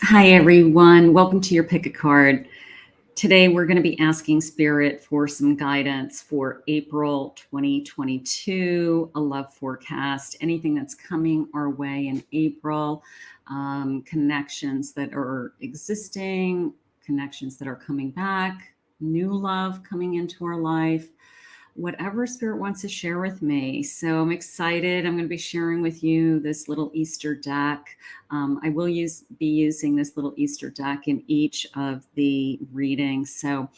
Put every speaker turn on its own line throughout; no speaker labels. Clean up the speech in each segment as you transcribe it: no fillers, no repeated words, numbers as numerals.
Hi, everyone. Welcome to your Pick a Card. Today, we're going to be asking Spirit for some guidance for April 2022, a love forecast, anything that's coming our way in April, connections that are existing, connections that are coming back, new love coming into our life, whatever Spirit wants to share with me. So I'm excited. I'm going to be sharing with you this little Easter deck. I will be using this little Easter deck in each of the readings. So,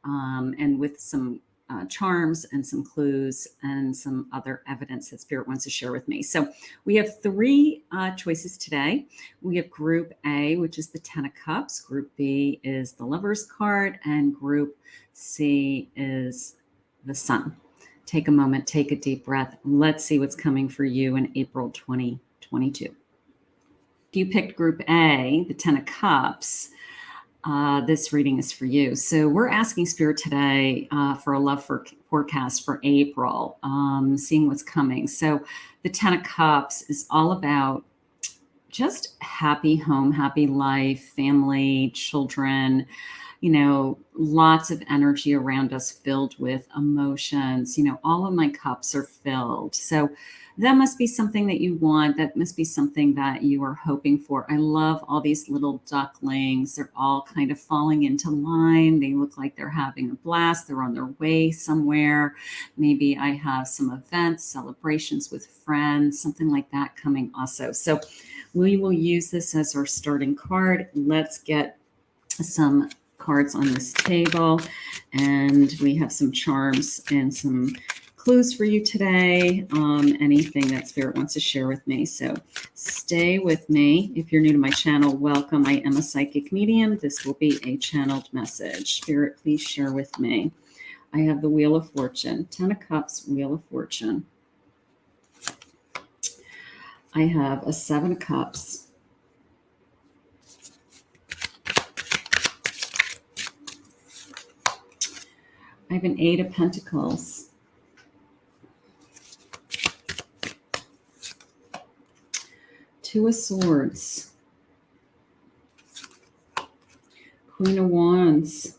and with some charms and some clues and some other evidence that Spirit wants to share with me. So we have three choices today. We have Group A, which is the Ten of Cups. Group B is the Lover's card, and Group C is the Sun. Take a moment, take a deep breath. Let's see what's coming for you in April 2022. If you picked Group A, the Ten of Cups, this reading is for you. So we're asking Spirit today for a love forecast for April, seeing what's coming. So the Ten of Cups is all about just happy home, happy life, family, children, lots of energy around us filled with emotions. All of my cups are filled. So that must be something that you want. That must be something that you are hoping for. I love all these little ducklings. They're all kind of falling into line. They look like they're having a blast. They're on their way somewhere. Maybe I have some events, celebrations with friends, something like that coming also. So we will use this as our starting card. Let's get some cards on this table, and we have some charms and some clues for you today. Anything that Spirit wants to share with me. So stay with me. If you're new to my channel, welcome. I am a psychic medium. This will be a channeled message. Spirit, please share with me. I have the Wheel of Fortune, Ten of Cups, Wheel of Fortune. I have a Seven of Cups. I have an Eight of Pentacles. Two of Swords. Queen of Wands.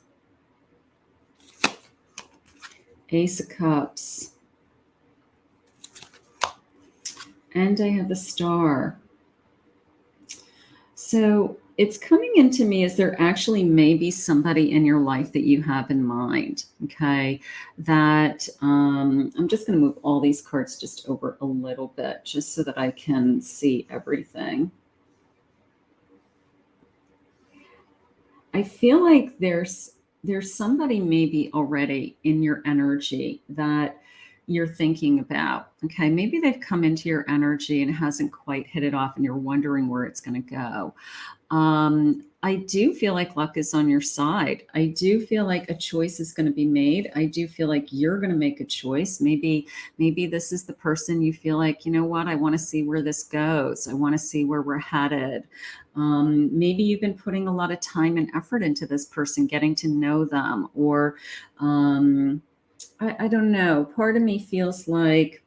Ace of Cups. And I have the Star. So it's coming into me as there actually may be somebody in your life that you have in mind, okay? That I'm just going to move all these cards just over a little bit just so that I can see everything. I feel like there's somebody maybe already in your energy that you're thinking about. Okay, maybe they've come into your energy and it hasn't quite hit it off and you're wondering where it's going to go. I do feel like luck is on your side. I do feel like a choice is going to be made. I do feel like you're going to make a choice. Maybe this is the person you feel like, you know what, I want to see where this goes. I want to see where we're headed. Maybe you've been putting a lot of time and effort into this person, getting to know them, or I don't know. Part of me feels like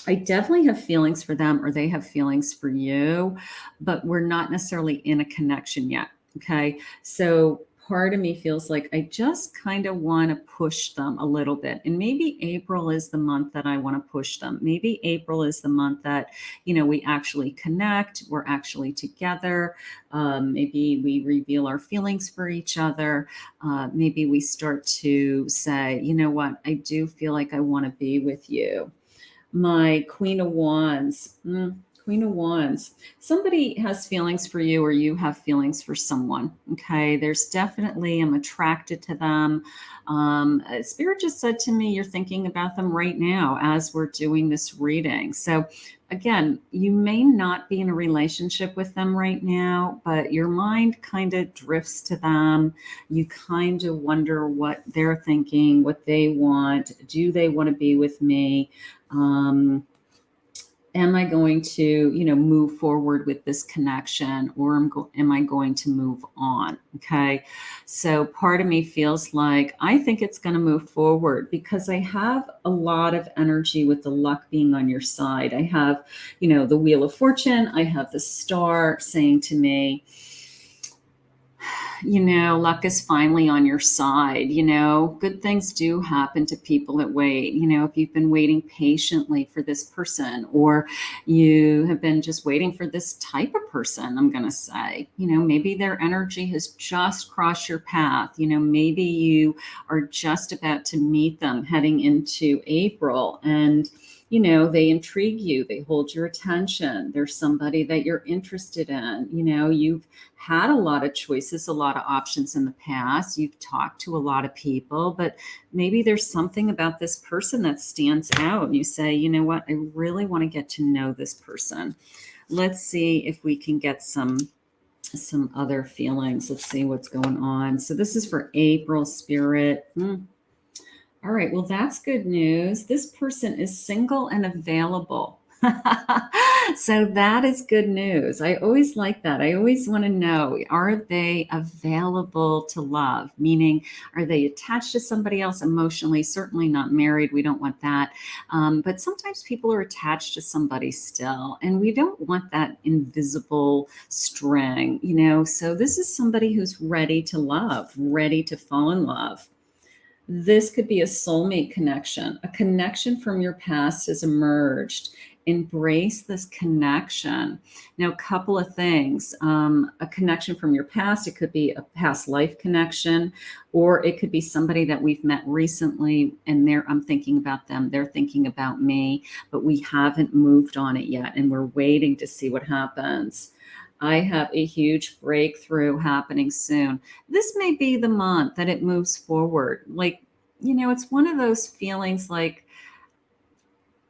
I definitely have feelings for them or they have feelings for you, but we're not necessarily in a connection yet. Okay. So part of me feels like I just kind of want to push them a little bit. And maybe April is the month that I want to push them. Maybe April is the month that, we actually connect, we're actually together. Maybe we reveal our feelings for each other. Maybe we start to say, you know what, I do feel like I want to be with you. My Queen of Wands. Queen of Wands. Somebody has feelings for you or you have feelings for someone. Okay. There's definitely, I'm attracted to them. Spirit just said to me, you're thinking about them right now as we're doing this reading. So again, you may not be in a relationship with them right now, but your mind kind of drifts to them. You kind of wonder what they're thinking, what they want. Do they want to be with me? Am I going to, move forward with this connection, or am I going to move on? Okay. So part of me feels like I think it's going to move forward because I have a lot of energy with the luck being on your side. I have, the Wheel of Fortune. I have the Star saying to me, luck is finally on your side. Good things do happen to people that wait. If you've been waiting patiently for this person, or you have been just waiting for this type of person, I'm going to say, maybe their energy has just crossed your path. Maybe you are just about to meet them heading into April, and they intrigue you, they hold your attention. There's somebody that you're interested in. You've had a lot of choices, a lot of options in the past. You've talked to a lot of people, but maybe there's something about this person that stands out. And you say, you know what, I really want to get to know this person. Let's see if we can get some other feelings. Let's see what's going on. So this is for April, Spirit. All right, well, that's good news. This person is single and available. So that is good news. I always like that. I always want to know, are they available to love? Meaning, are they attached to somebody else emotionally? Certainly not married. We don't want that. But sometimes people are attached to somebody still, and we don't want that invisible string, So this is somebody who's ready to love, ready to fall in love. This could be a soulmate connection. A connection from your past has emerged. Embrace this connection. Now, a couple of things. A connection from your past, it could be a past life connection, or it could be somebody that we've met recently, and I'm thinking about them, they're thinking about me, but we haven't moved on it yet, and we're waiting to see what happens. I have a huge breakthrough happening soon. This may be the month that it moves forward. It's one of those feelings like,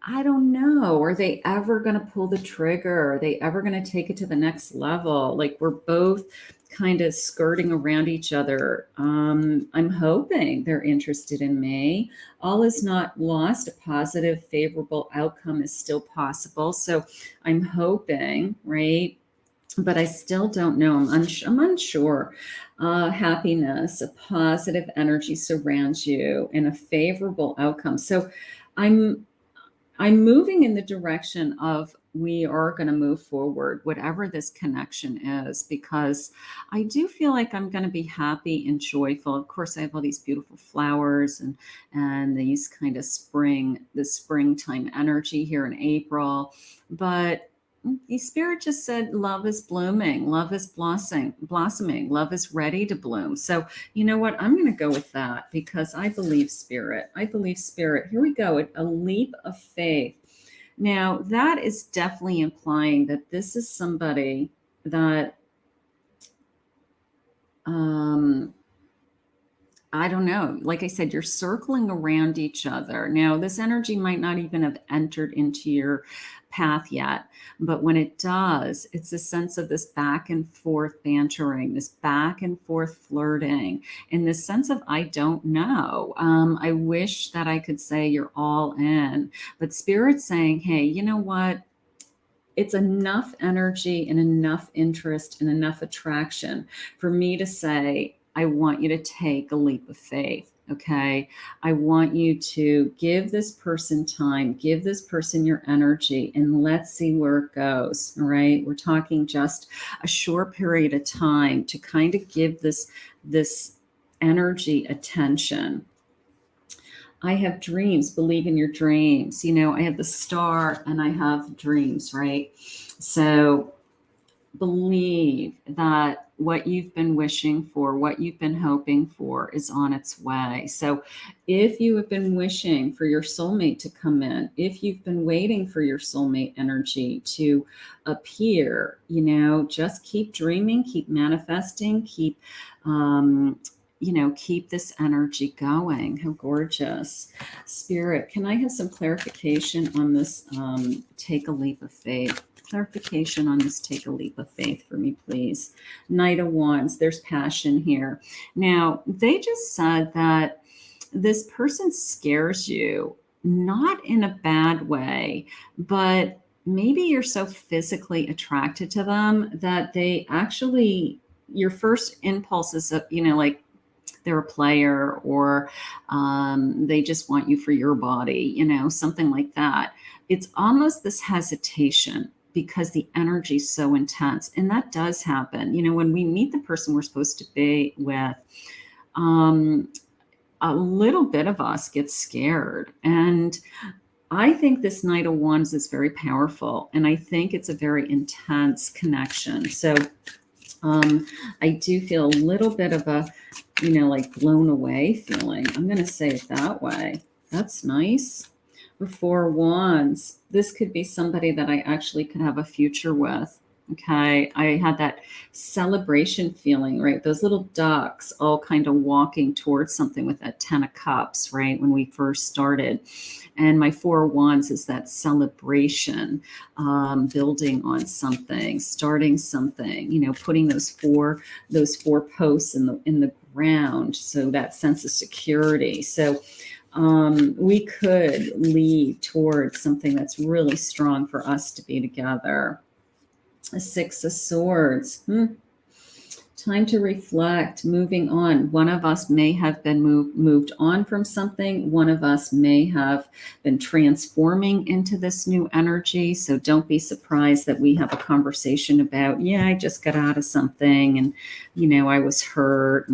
I don't know, are they ever going to pull the trigger? Are they ever going to take it to the next level? Like, we're both kind of skirting around each other. I'm hoping they're interested in me. All is not lost. A positive, favorable outcome is still possible. So I'm hoping, right? But I still don't know. I'm unsure. Happiness, a positive energy surrounds you, and a favorable outcome. So I'm moving in the direction of, we are going to move forward, whatever this connection is, because I do feel like I'm going to be happy and joyful. Of course, I have all these beautiful flowers and these kind of springtime energy here in April, but the Spirit just said love is blooming, love is blossoming, love is ready to bloom. So you know what? I'm going to go with that because I believe Spirit. I believe Spirit. Here we go. A leap of faith. Now, that is definitely implying that this is somebody that, I don't know. Like I said, you're circling around each other. Now, this energy might not even have entered into your path yet, but when it does, it's a sense of this back and forth bantering, this back and forth flirting, and this sense of, I don't know. I wish that I could say you're all in, but Spirit's saying, hey, you know what? It's enough energy and enough interest and enough attraction for me to say, I want you to take a leap of faith. Okay. I want you to give this person time, give this person your energy, and let's see where it goes. All right. We're talking just a short period of time to kind of give this energy attention. I have dreams, believe in your dreams. I have the star and I have dreams, right? So believe that what you've been wishing for, what you've been hoping for is on its way. So if you have been wishing for your soulmate to come in, if you've been waiting for your soulmate energy to appear, just keep dreaming, keep manifesting, keep this energy going. How gorgeous. Spirit, can I have some clarification on this take a leap of faith? Clarification on this take a leap of faith for me, please. Knight of Wands, there's passion here. Now, they just said that this person scares you, not in a bad way, but maybe you're so physically attracted to them that they actually, your first impulse is, like, they're a player, or they just want you for your body, something like that. It's almost this hesitation. because the energy is so intense. And that does happen. You know, when we meet the person we're supposed to be with, um, a little bit of us gets scared. And I think this Knight of Wands is very powerful. And I think it's a very intense connection. So I do feel a little bit of a, you know, like blown away feeling. I'm going to say it that way. That's nice. The Four of Wands. This could be somebody that I actually could have a future with. Okay. I had that celebration feeling, right? Those little ducks all kind of walking towards something with that 10 of Cups, right? When we first started. And my Four of Wands is that celebration, building on something, starting something, you know, putting those four posts in the ground. So that sense of security. So we could lead towards something that's really strong for us to be together. A Six of Swords. Time to reflect, moving on. One of us may have been moved on from something. One of us may have been transforming into this new energy. So don't be surprised that we have a conversation about, yeah, I just got out of something and, you know, I was hurt.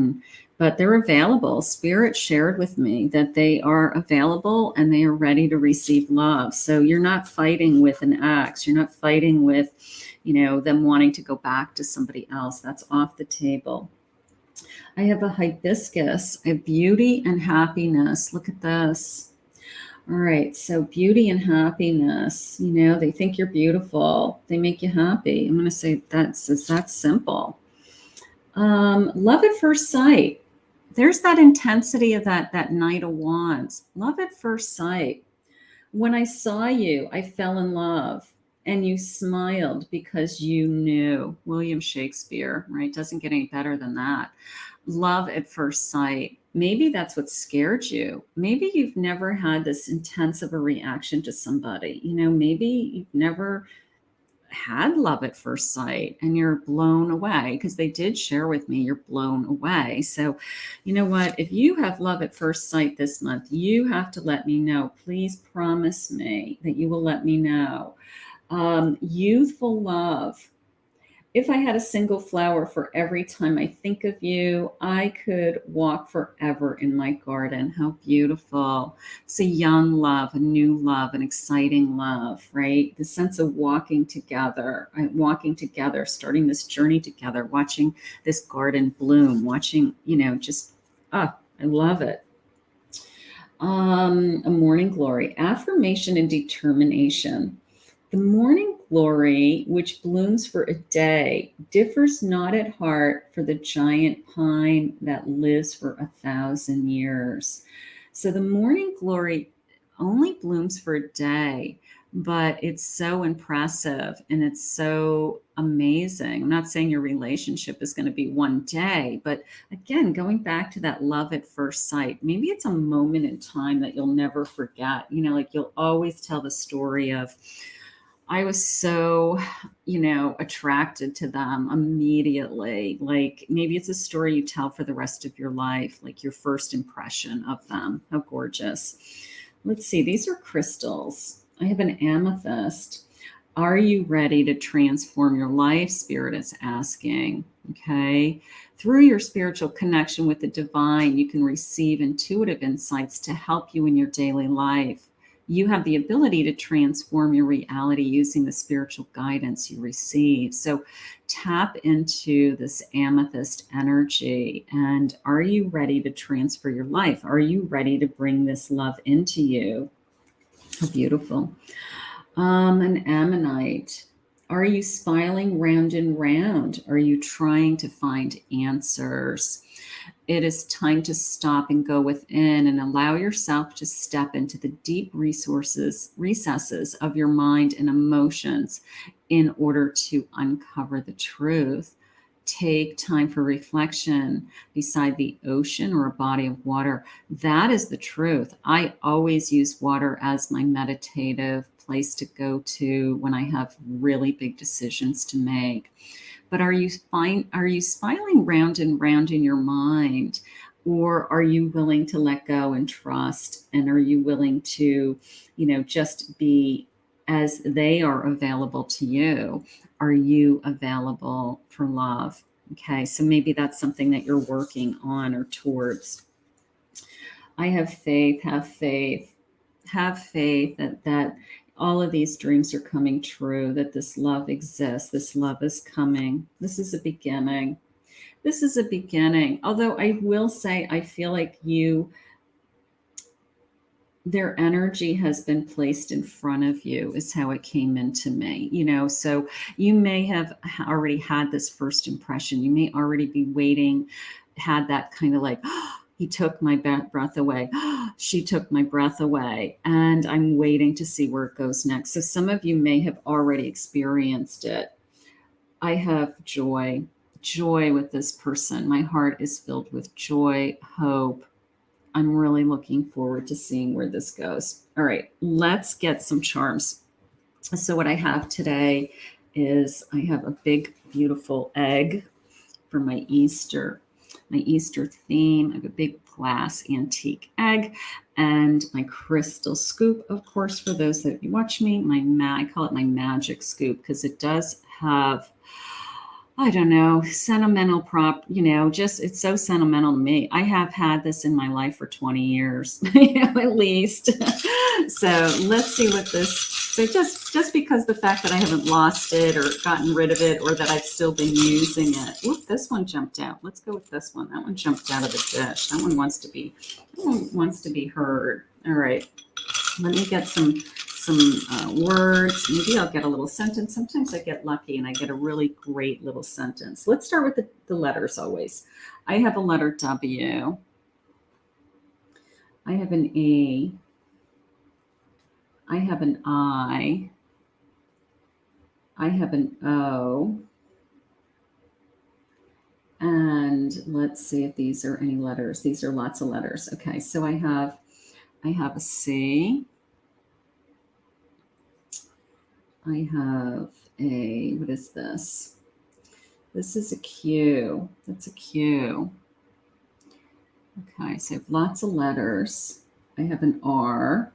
But they're available. Spirit shared with me that they are available and they are ready to receive love. So you're not fighting with an ex. You're not fighting with, you know, them wanting to go back to somebody else. That's off the table. I have a hibiscus, a beauty and happiness. Look at this. All right, so beauty and happiness, you know, they think you're beautiful. They make you happy. I'm going to say it's that simple. Love at first sight. There's that intensity of that Knight of Wands. Love at first sight. When I saw you, I fell in love. And you smiled because you knew. William Shakespeare, right? Doesn't get any better than that. Love at first sight. Maybe that's what scared you. Maybe you've never had this intense of a reaction to somebody. You know, maybe you've never had love at first sight and you're blown away, because they did share with me you're blown away. So, you know what? If you have love at first sight this month, you have to let me know. Please promise me that you will let me know. Youthful love. If I had a single flower for every time I think of you, I could walk forever in my garden. How beautiful. It's a young love, a new love, an exciting love, right? The sense of walking together, starting this journey together, watching this garden bloom, watching, you know, just, I love it. A morning glory, affirmation and determination. The morning glory, which blooms for a day, differs not at heart for the giant pine that lives for 1,000 years. So the morning glory only blooms for a day, but it's so impressive and it's so amazing. I'm not saying your relationship is going to be one day, but again, going back to that love at first sight, maybe it's a moment in time that you'll never forget. You know, like you'll always tell the story of, I was so, you know, attracted to them immediately. Like maybe it's a story you tell for the rest of your life, like your first impression of them. How gorgeous. Let's see, these are crystals. I have an amethyst. Are you ready to transform your life? Spirit is asking. Okay. Through your spiritual connection with the divine, you can receive intuitive insights to help you in your daily life. You have the ability to transform your reality using the spiritual guidance you receive. So tap into this amethyst energy. And are you ready to transfer your life? Are you ready to bring this love into you? How beautiful. An ammonite. Are you spiraling round and round? Are you trying to find answers? It is time to stop and go within and allow yourself to step into the deep recesses of your mind and emotions in order to uncover the truth. Take time for reflection beside the ocean or a body of water. That is the truth. I always use water as my meditative place to go to when I have really big decisions to make. But are you spiraling round and round in your mind, or are you willing to let go and trust? And are you willing to, you know, just be as they are available to you, are you available for love? Okay, so maybe that's something that you're working on or towards. I have faith, have faith that all of these dreams are coming true, that this love exists, this love is coming. This is a beginning. This is a beginning. Although I will say, I feel like their energy has been placed in front of you, is how it came into me, so you may have already had this first impression. You may already be waiting, had that kind of like, oh, he took my breath away. Oh, she took my breath away, and I'm waiting to see where it goes next. So some of you may have already experienced it. I have joy with this person. My heart is filled with joy, hope. I'm really looking forward to seeing where this goes. All right, let's get some charms. So what I have today is I have a big, beautiful egg for my Easter theme. I have a big glass antique egg and my crystal scoop. Of course, for those that watch me, I call it my magic scoop because it does have, I don't know, sentimental just it's so sentimental to me. I have had this in my life for 20 years, at least. So let's see what so just because the fact that I haven't lost it or gotten rid of it or that I've still been using it. Oop, this one jumped out. Let's go with this one. That one jumped out of the dish. That one wants to be heard. All right. Let me get some words. Maybe I'll get a little sentence. Sometimes I get lucky and I get a really great little sentence. Let's start with the letters always. I have a letter W. I have an A. I have an I. I have an O. And let's see if these are any letters. These are lots of letters. Okay, so I have a C. I have what is this? This is a Q. That's a Q. Okay, so I have lots of letters. I have an R.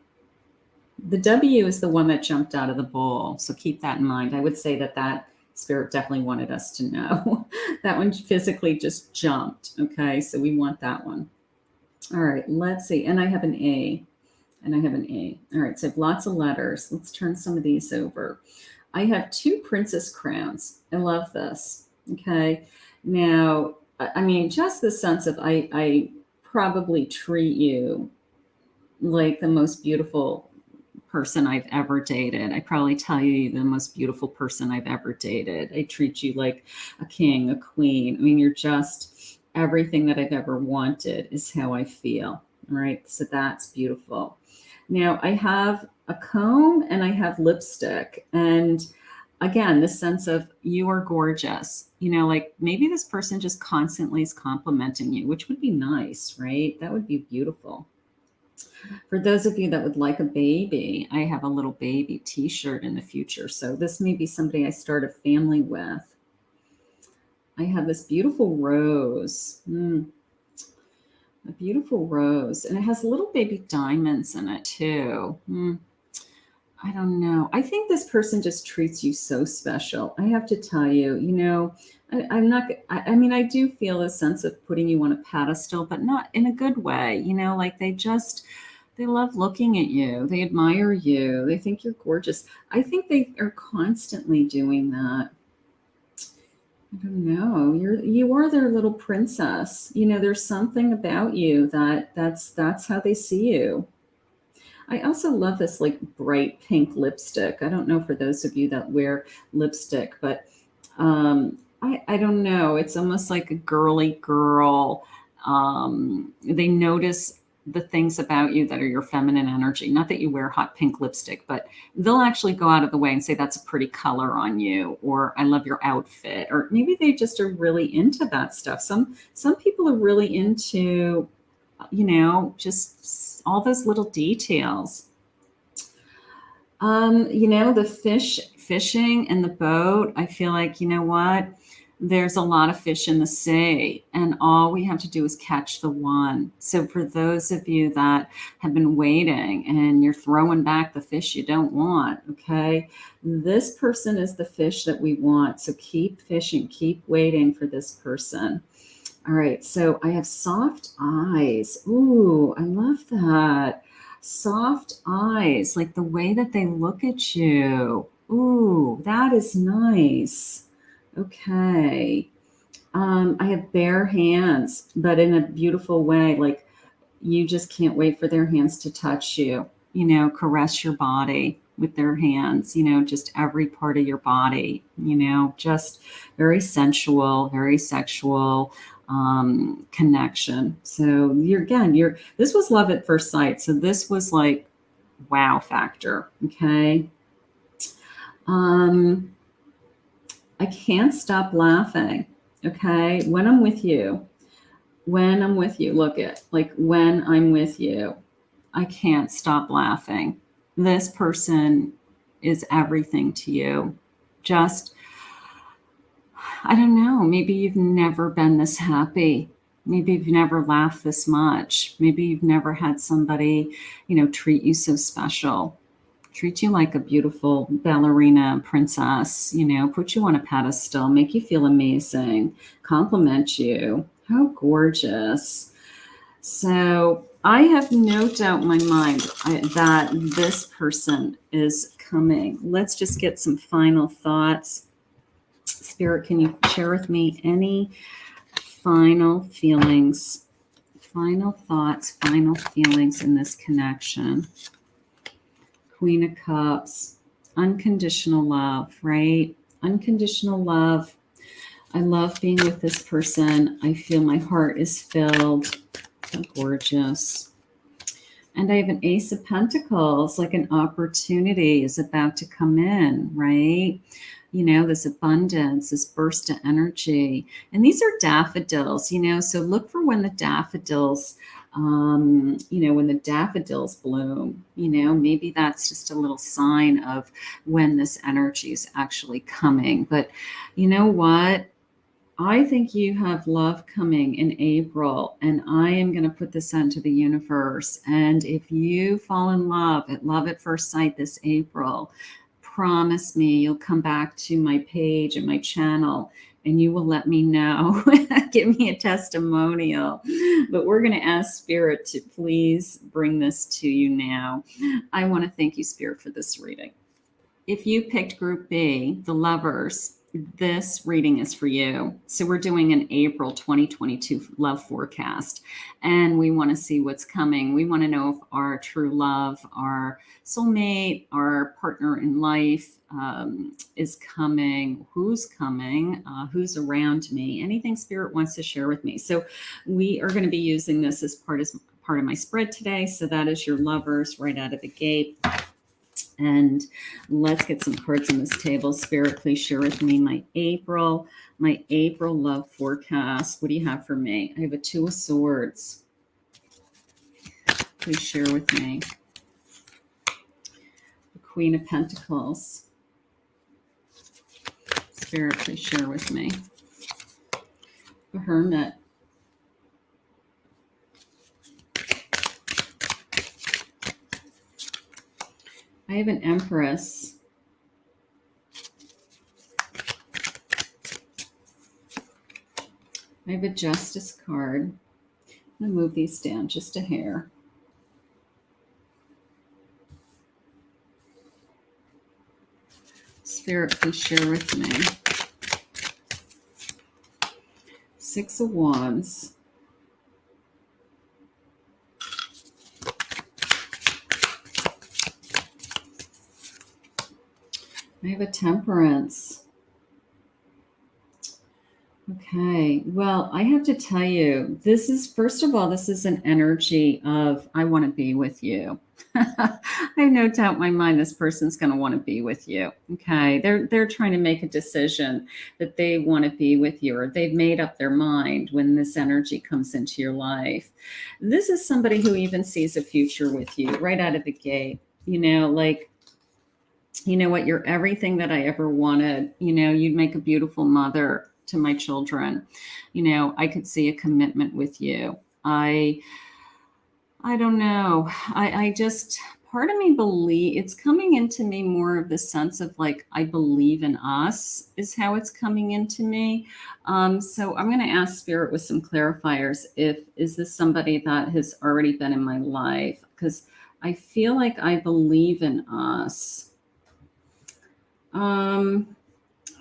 The W is the one that jumped out of the bowl, so keep that in mind. I would say that spirit definitely wanted us to know. That one physically just jumped, okay? So we want that one. All right, let's see. And I have an A. And I have an A. All right, so I have lots of letters. Let's turn some of these over. I have 2 princess crowns. I love this. Okay. Now, I mean, just the sense of I probably treat you like the most beautiful person I've ever dated. I probably tell you the most beautiful person I've ever dated. I treat you like a king, a queen. I mean, you're just everything that I've ever wanted is how I feel. All right. So that's beautiful. Now I have a comb and I have lipstick. And again, this sense of you are gorgeous, like maybe this person just constantly is complimenting you, which would be nice, right? That would be beautiful. For those of you that would like a baby, I have a little baby t-shirt in the future. So this may be somebody I start a family with. I have this beautiful rose. A beautiful rose. And it has little baby diamonds in it too. I don't know. I think this person just treats you so special. I have to tell you, I'm not, I mean, I do feel a sense of putting you on a pedestal, but not in a good way. Like they love looking at you. They admire you. They think you're gorgeous. I think they are constantly doing that. I don't know. You are their little princess. There's something about you that's how they see you. I also love this like bright pink lipstick. I don't know for those of you that wear lipstick, but I don't know. It's almost like a girly girl. They notice the things about you that are your feminine energy. Not that you wear hot pink lipstick, but they'll actually go out of the way and say that's a pretty color on you, or I love your outfit, or maybe they just are really into that stuff. Some people are really into, just all those little details. The fishing and the boat, I feel like, you know what? there's a lot of fish in the sea, and all we have to do is catch the one. So for those of you that have been waiting and you're throwing back the fish you don't want, okay, this person is the fish that we want. So keep fishing, keep waiting for this person. All right, so I have soft eyes. Ooh, I love that. Soft eyes, like the way that they look at you. Ooh, that is nice. Okay. I have bare hands, but in a beautiful way. Like you just can't wait for their hands to touch you, caress your body with their hands, just every part of your body, just very sensual, very sexual connection. So this was love at first sight. So this was like wow factor. Okay. I can't stop laughing. Okay. When I'm with you, look at like when I'm with you, I can't stop laughing. This person is everything to you. Just, I don't know, maybe you've never been this happy. Maybe you've never laughed this much. Maybe you've never had somebody, treat you so special, treat you like a beautiful ballerina princess, put you on a pedestal, make you feel amazing, compliment you. How gorgeous. So I have no doubt in my mind that this person is coming. Let's just get some final thoughts. Spirit, can you share with me any final feelings, final thoughts, final feelings in this connection? Queen of Cups, unconditional love, right? Unconditional love. I love being with this person. I feel my heart is filled. So gorgeous. And I have an Ace of Pentacles, like an opportunity is about to come in, right? This abundance, this burst of energy. And these are daffodils, so look for when the daffodils, when the daffodils bloom, maybe that's just a little sign of when this energy is actually coming. But you know what? I think you have love coming in April, and I am going to put this out into the universe. And if you fall in love at first sight this April, promise me you'll come back to my page and my channel and you will let me know. Give me a testimonial. But we're going to ask Spirit to please bring this to you now. I want to thank you, Spirit, for this reading. If you picked Group B, the lovers, this reading is for you. So we're doing an April 2022 love forecast, and we want to see what's coming. We want to know if our true love, our soulmate, our partner in life is coming, who's who's around me, anything Spirit wants to share with me. So we are going to be using this as part of my spread today. So that is your lovers right out of the gate. And let's get some cards on this table. Spirit, please share with me my April love forecast. What do you have for me? I have a Two of Swords. Please share with me. The Queen of Pentacles. Spirit, please share with me. The Hermit. I have an Empress. I have a Justice card. I'm going to move these down just a hair. Spirit, please share with me. Six of Wands. I have a Temperance. Okay, well, I have to tell you, first of all, this is an energy of, I want to be with you. I have no doubt in my mind this person's going to want to be with you. Okay, they're trying to make a decision that they want to be with you, or they've made up their mind when this energy comes into your life. This is somebody who even sees a future with you right out of the gate. Like, you know what, you're everything that I ever wanted. You'd make a beautiful mother to my children. You know, I could see a commitment with you. I don't know. I just, part of me believe it's coming into me more of the sense of like, I believe in us is how it's coming into me. So I'm going to ask Spirit with some clarifiers. Is this somebody that has already been in my life? Because I feel like I believe in us.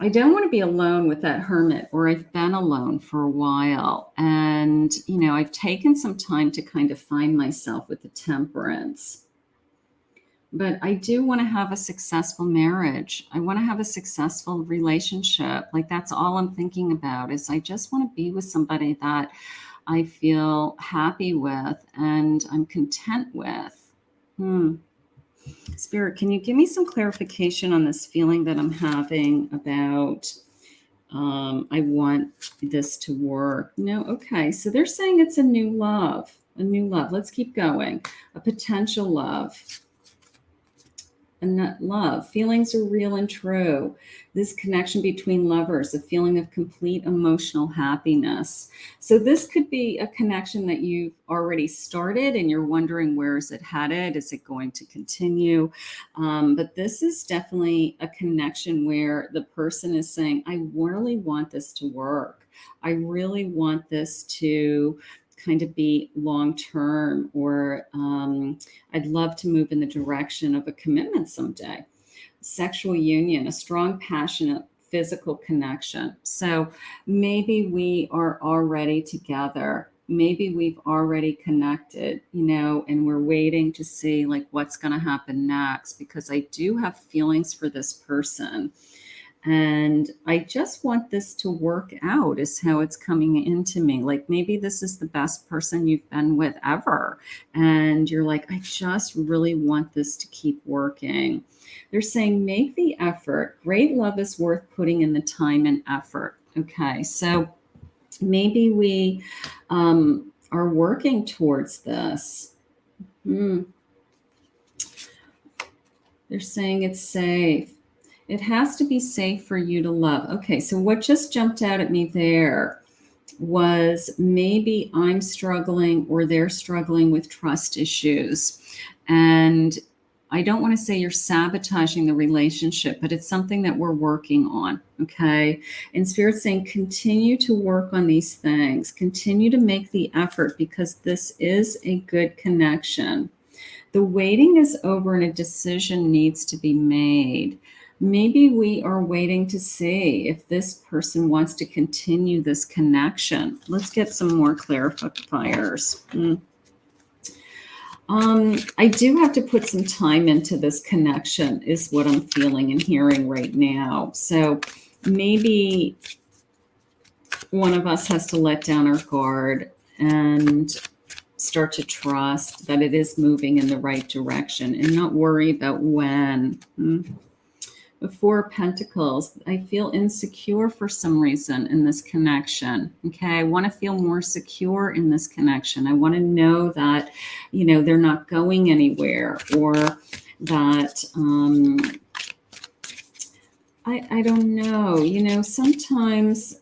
I don't want to be alone with that hermit, or I've been alone for a while. And, you know, I've taken some time to kind of find myself with the temperance. But I do want to have a successful marriage. I want to have a successful relationship. Like that's all I'm thinking about is I just want to be with somebody that I feel happy with and I'm content with. Spirit, can you give me some clarification on this feeling that I'm having about I want this to work? No, okay. So they're saying it's a new love, a new love. Let's keep going. A potential love. And love. Feelings are real and true. This connection between lovers, a feeling of complete emotional happiness. So this could be a connection that you've already started and you're wondering, where is it headed? Is it going to continue? But this is definitely a connection where the person is saying, I really want this to work. I really want this to kind of be long term, or I'd love to move in the direction of a commitment someday. Sexual union, a strong, passionate physical connection. So maybe we are already together. Maybe we've already connected, you know, and we're waiting to see like what's going to happen next, because I do have feelings for this person. And I just want this to work out is how it's coming into me. Like maybe this is the best person you've been with ever. And you're like, I just really want this to keep working. They're saying, make the effort. Great love is worth putting in the time and effort. Okay. So maybe we are working towards this. They're saying it's safe. It has to be safe for you to love. Okay, so what just jumped out at me there was maybe I'm struggling or they're struggling with trust issues. And I don't want to say you're sabotaging the relationship, but it's something that we're working on, okay? And Spirit's saying continue to work on these things. Continue to make the effort because this is a good connection. The waiting is over and a decision needs to be made. Maybe we are waiting to see if this person wants to continue this connection. Let's get some more clarifiers. I do have to put some time into this connection is what I'm feeling and hearing right now. So maybe one of us has to let down our guard and start to trust that it is moving in the right direction and not worry about when. The Four of Pentacles, I feel insecure for some reason in this connection. Okay, I want to feel more secure in this connection. I want to know that, you know, they're not going anywhere, or that, I don't know, you know, sometimes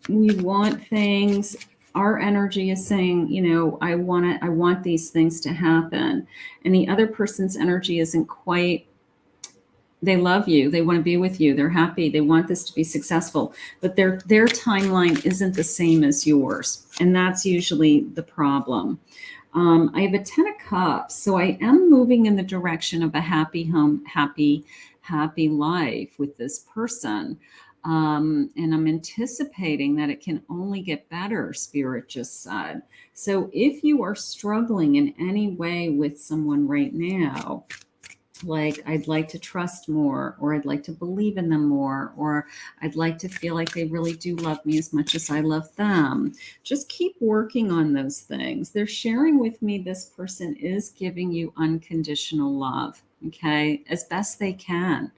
we want things. Our energy is saying, you know, I want these things to happen. And the other person's energy isn't quite. They love you. They want to be with you. They're happy. They want this to be successful, but their timeline isn't the same as yours. And that's usually the problem. I have a 10 of Cups. So I am moving in the direction of a happy home, happy life with this person. And I'm anticipating that it can only get better, Spirit just said. So if you are struggling in any way with someone right now, like I'd like to trust more, or I'd like to believe in them more, or I'd like to feel like they really do love me as much as I love them. Just keep working on those things. They're sharing with me this person is giving you unconditional love, okay, as best they can.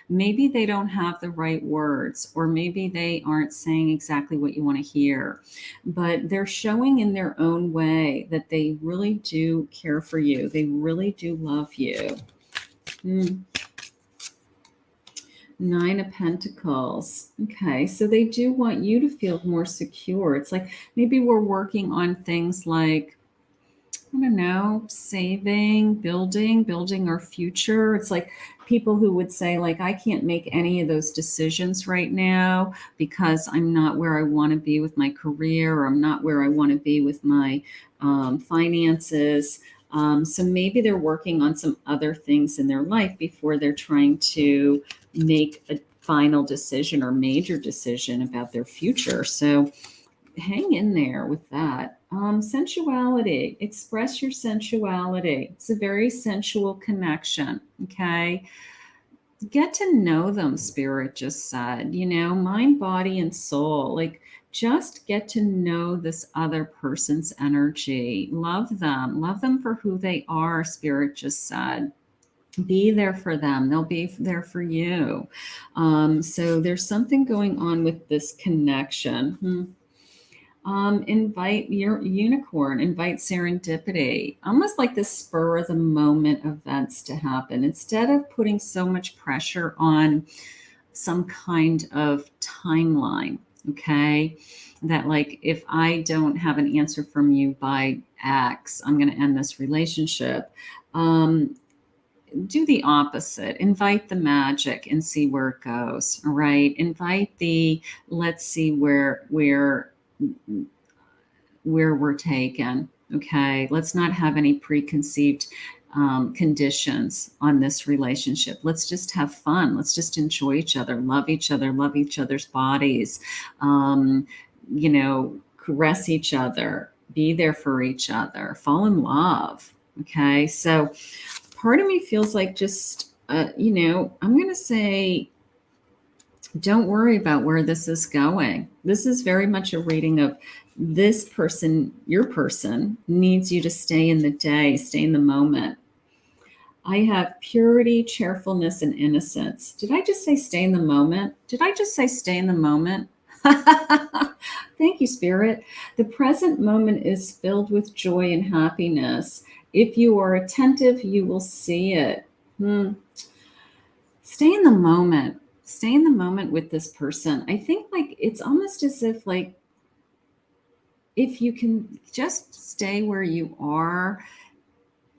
Maybe they don't have the right words, or maybe they aren't saying exactly what you want to hear, but they're showing in their own way that they really do care for you. They really do love you. Nine of Pentacles. Okay, so they do want you to feel more secure. It's like maybe we're working on things like, I don't know, saving, building our future. It's like people who would say, like, I can't make any of those decisions right now because I'm not where I want to be with my career, or I'm not where I want to be with my finances. So maybe they're working on some other things in their life before they're trying to make a final decision or major decision about their future. So hang in there with that. Sensuality, express your sensuality. It's a very sensual connection. Okay. Get to know them, Spirit just said, mind, body, and soul. Like, just get to know this other person's energy. Love them for who they are, Spirit just said. Be there for them. They'll be there for you. So there's something going on with this connection. Invite your unicorn, invite serendipity, almost like the spur of the moment events to happen. Instead of putting so much pressure on some kind of timeline, okay? That, like, if I don't have an answer from you by X, I'm going to end this relationship. Do the opposite. Invite the magic and see where it goes. All right. Invite the, let's see where we're taken. Okay. Let's not have any preconceived conditions on this relationship. Let's just have fun. Let's just enjoy each other, love each other's bodies, caress each other, be there for each other, fall in love. Okay. So part of me feels like just, I'm going to say, don't worry about where this is going. This is very much a reading of this person, your person needs you to stay in the day, stay in the moment. I have purity, cheerfulness, and innocence. Did I just say stay in the moment? Did I just say stay in the moment? Thank you, Spirit. The present moment is filled with joy and happiness. If you are attentive, you will see it. Stay in the moment. Stay in the moment with this person. I think, like, it's almost as if, like, if you can just stay where you are,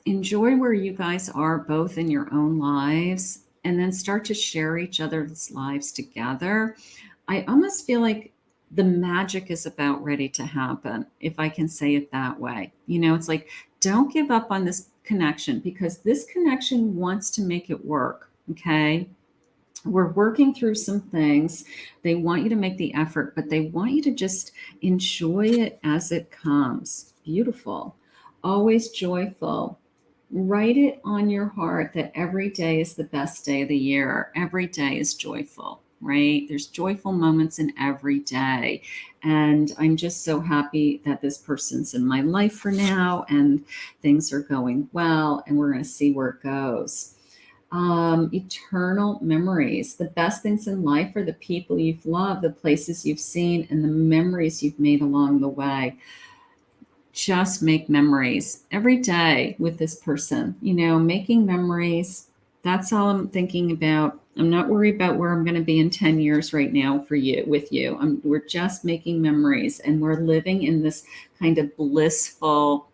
enjoy where you guys are both in your own lives, and then start to share each other's lives together. I almost feel like the magic is about ready to happen, if I can say it that way. It's like, don't give up on this connection, because this connection wants to make it work. Okay. We're working through some things. They want you to make the effort, but they want you to just enjoy it as it comes. Beautiful. Always joyful. Write it on your heart that every day is the best day of the year. Every day is joyful, right? There's joyful moments in every day. And I'm just so happy that this person's in my life for now, and things are going well, and we're going to see where it goes. Eternal memories. The best things in life are the people you've loved, the places you've seen, and the memories you've made along the way. Just make memories every day with this person, making memories. That's all I'm thinking about. I'm not worried about where I'm going to be in 10 years right now with you. We're just making memories, and we're living in this kind of blissful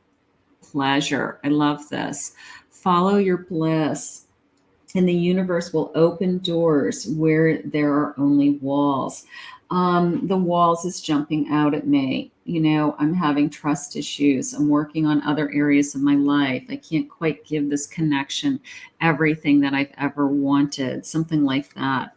pleasure. I love this. Follow your bliss, and the universe will open doors where there are only walls. The walls is jumping out at me. I'm having trust issues. I'm working on other areas of my life. I can't quite give this connection everything that I've ever wanted, something like that.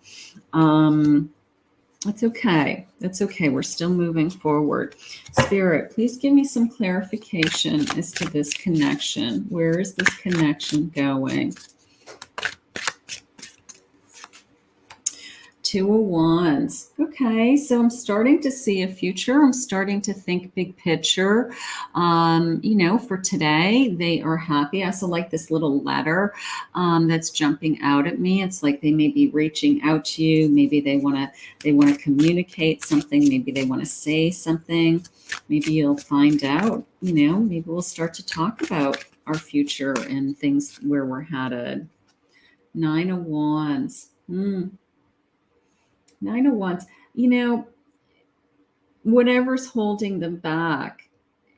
That's okay. That's okay. We're still moving forward. Spirit, please give me some clarification as to this connection. Where is this connection going? Two of Wands. Okay, so I'm starting to see a future. I'm starting to think big picture. For today, they are happy. I also like this little letter that's jumping out at me. It's like they may be reaching out to you. Maybe they want to communicate something. Maybe they want to say something. Maybe you'll find out. Maybe we'll start to talk about our future and things where we're headed. Nine of Wands. Nine of Wands. You know, whatever's holding them back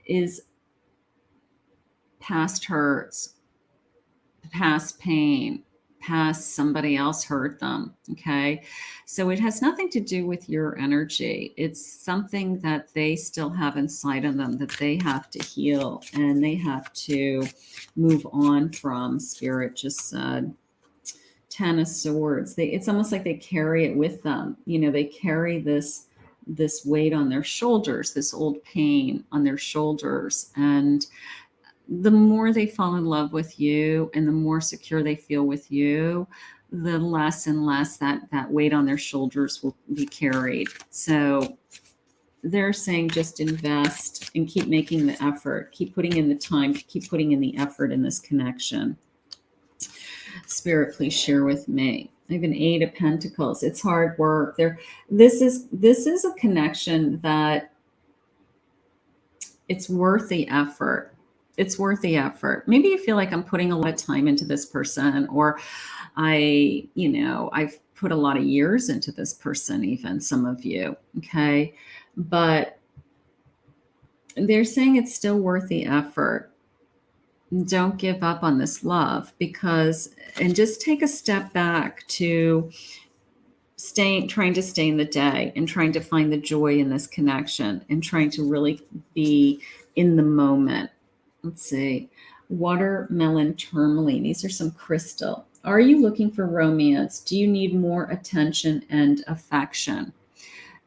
is past hurts, past pain, past somebody else hurt them. Okay. So it has nothing to do with your energy. It's something that they still have inside of them that they have to heal and they have to move on from. Spirit just said. Ten of Swords. It's almost like they carry it with them. You know, they carry this weight on their shoulders, this old pain on their shoulders. And the more they fall in love with you and the more secure they feel with you, the less and less that weight on their shoulders will be carried. So they're saying just invest and keep making the effort, keep putting in the time, keep putting in the effort in this connection. Spirit, please share with me. I have an Eight of Pentacles. It's hard work. This is a connection that it's worth the effort. It's worth the effort. Maybe you feel like I'm putting a lot of time into this person, or I've put a lot of years into this person, even some of you. Okay. But they're saying it's still worth the effort. Don't give up on this love and just take a step back to trying to stay in the day and trying to find the joy in this connection and trying to really be in the moment. Let's see. Watermelon tourmaline. These are some crystal. Are you looking for romance? Do you need more attention and affection?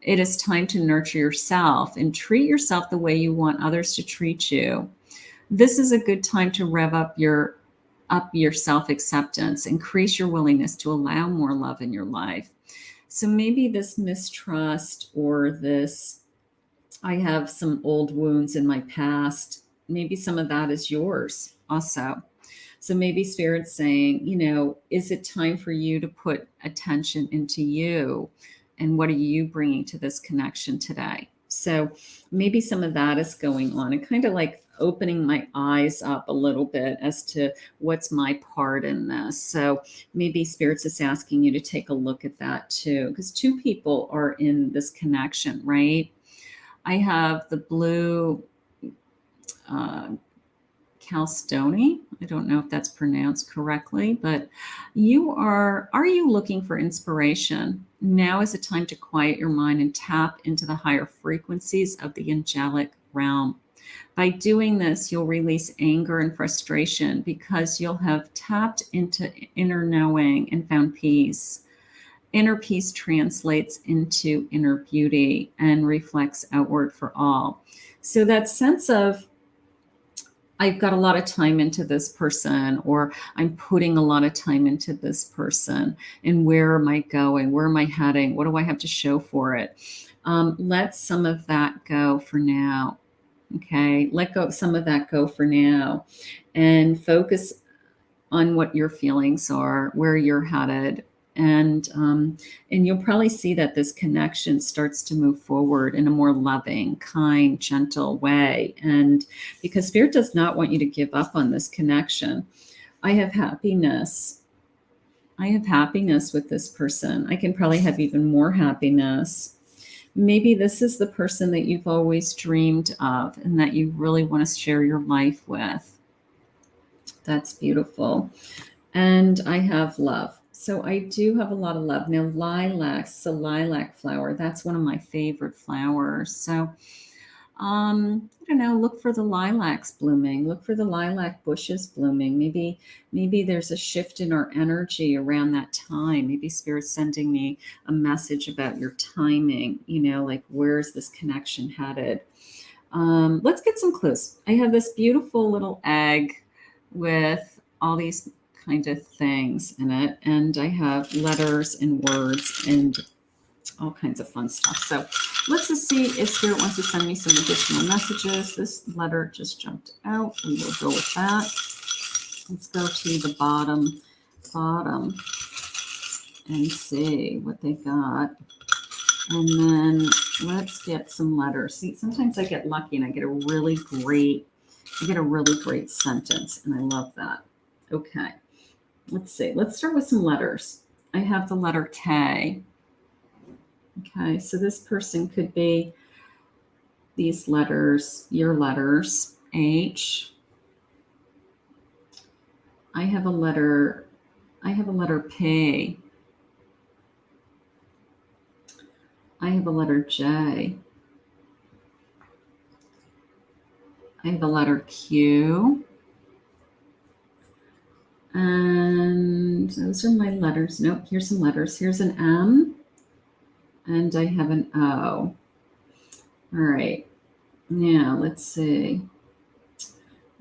It is time to nurture yourself and treat yourself the way you want others to treat you. This is a good time to rev up your self-acceptance, increase your willingness to allow more love in your life. So maybe this mistrust or this, I have some old wounds in my past, maybe some of that is yours also. So maybe Spirit's saying, is it time for you to put attention into you? And what are you bringing to this connection today? So maybe some of that is going on and kind of like opening my eyes up a little bit as to what's my part in this. So maybe Spirit's is asking you to take a look at that too, because two people are in this connection, right? I have the blue Chalcedony. I don't know if that's pronounced correctly, but are you looking for inspiration? Now is the time to quiet your mind and tap into the higher frequencies of the angelic realm. By doing this, you'll release anger and frustration because you'll have tapped into inner knowing and found peace. Inner peace translates into inner beauty and reflects outward for all. So that sense of, I've got a lot of time into this person, or I'm putting a lot of time into this person, and where am I going? Where am I heading? What do I have to show for it? Let some of that go for now. Okay. Let go some of that go for now and focus on what your feelings are, where you're headed. And you'll probably see that this connection starts to move forward in a more loving, kind, gentle way. And because Spirit does not want you to give up on this connection. I have happiness. I have happiness with this person. I can probably have even more happiness. Maybe this is the person that you've always dreamed of and that you really want to share your life with. That's beautiful. And I have love. So I do have a lot of love. Now, lilacs, the lilac flower, that's one of my favorite flowers. So, I don't know, look for the lilacs blooming. Look for the lilac bushes blooming. Maybe there's a shift in our energy around that time. Maybe Spirit's sending me a message about your timing, like where's this connection headed? Let's get some clues. I have this beautiful little egg with all these kind of things in it. And I have letters and words and all kinds of fun stuff. So let's just see if Spirit wants to send me some additional messages. This letter just jumped out. We will go with that. Let's go to the bottom and see what they got. And then let's get some letters. See, sometimes I get lucky and I get a really great sentence, and I love that. Okay. Let's see. Let's start with some letters. I have the letter K. Okay, so this person could be these letters, your letters, H. I have a letter P. I have a letter J. I have a letter Q. And those are my letters. Nope, here's some letters. Here's an M. And I have an O. All right. Now, let's see.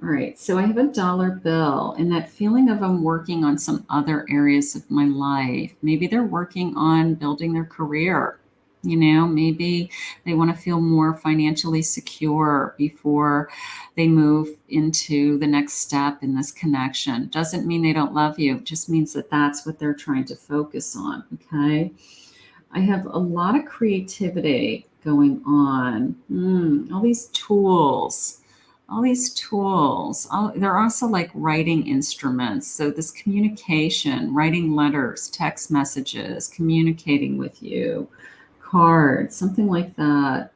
All right, so I have a dollar bill, and that feeling of I'm working on some other areas of my life. Maybe they're working on building their career. Maybe they want to feel more financially secure before they move into the next step in this connection. Doesn't mean they don't love you, it just means that that's what they're trying to focus on, okay? I have a lot of creativity going on. All these tools. They're also like writing instruments. So this communication, writing letters, text messages, communicating with you, cards, something like that.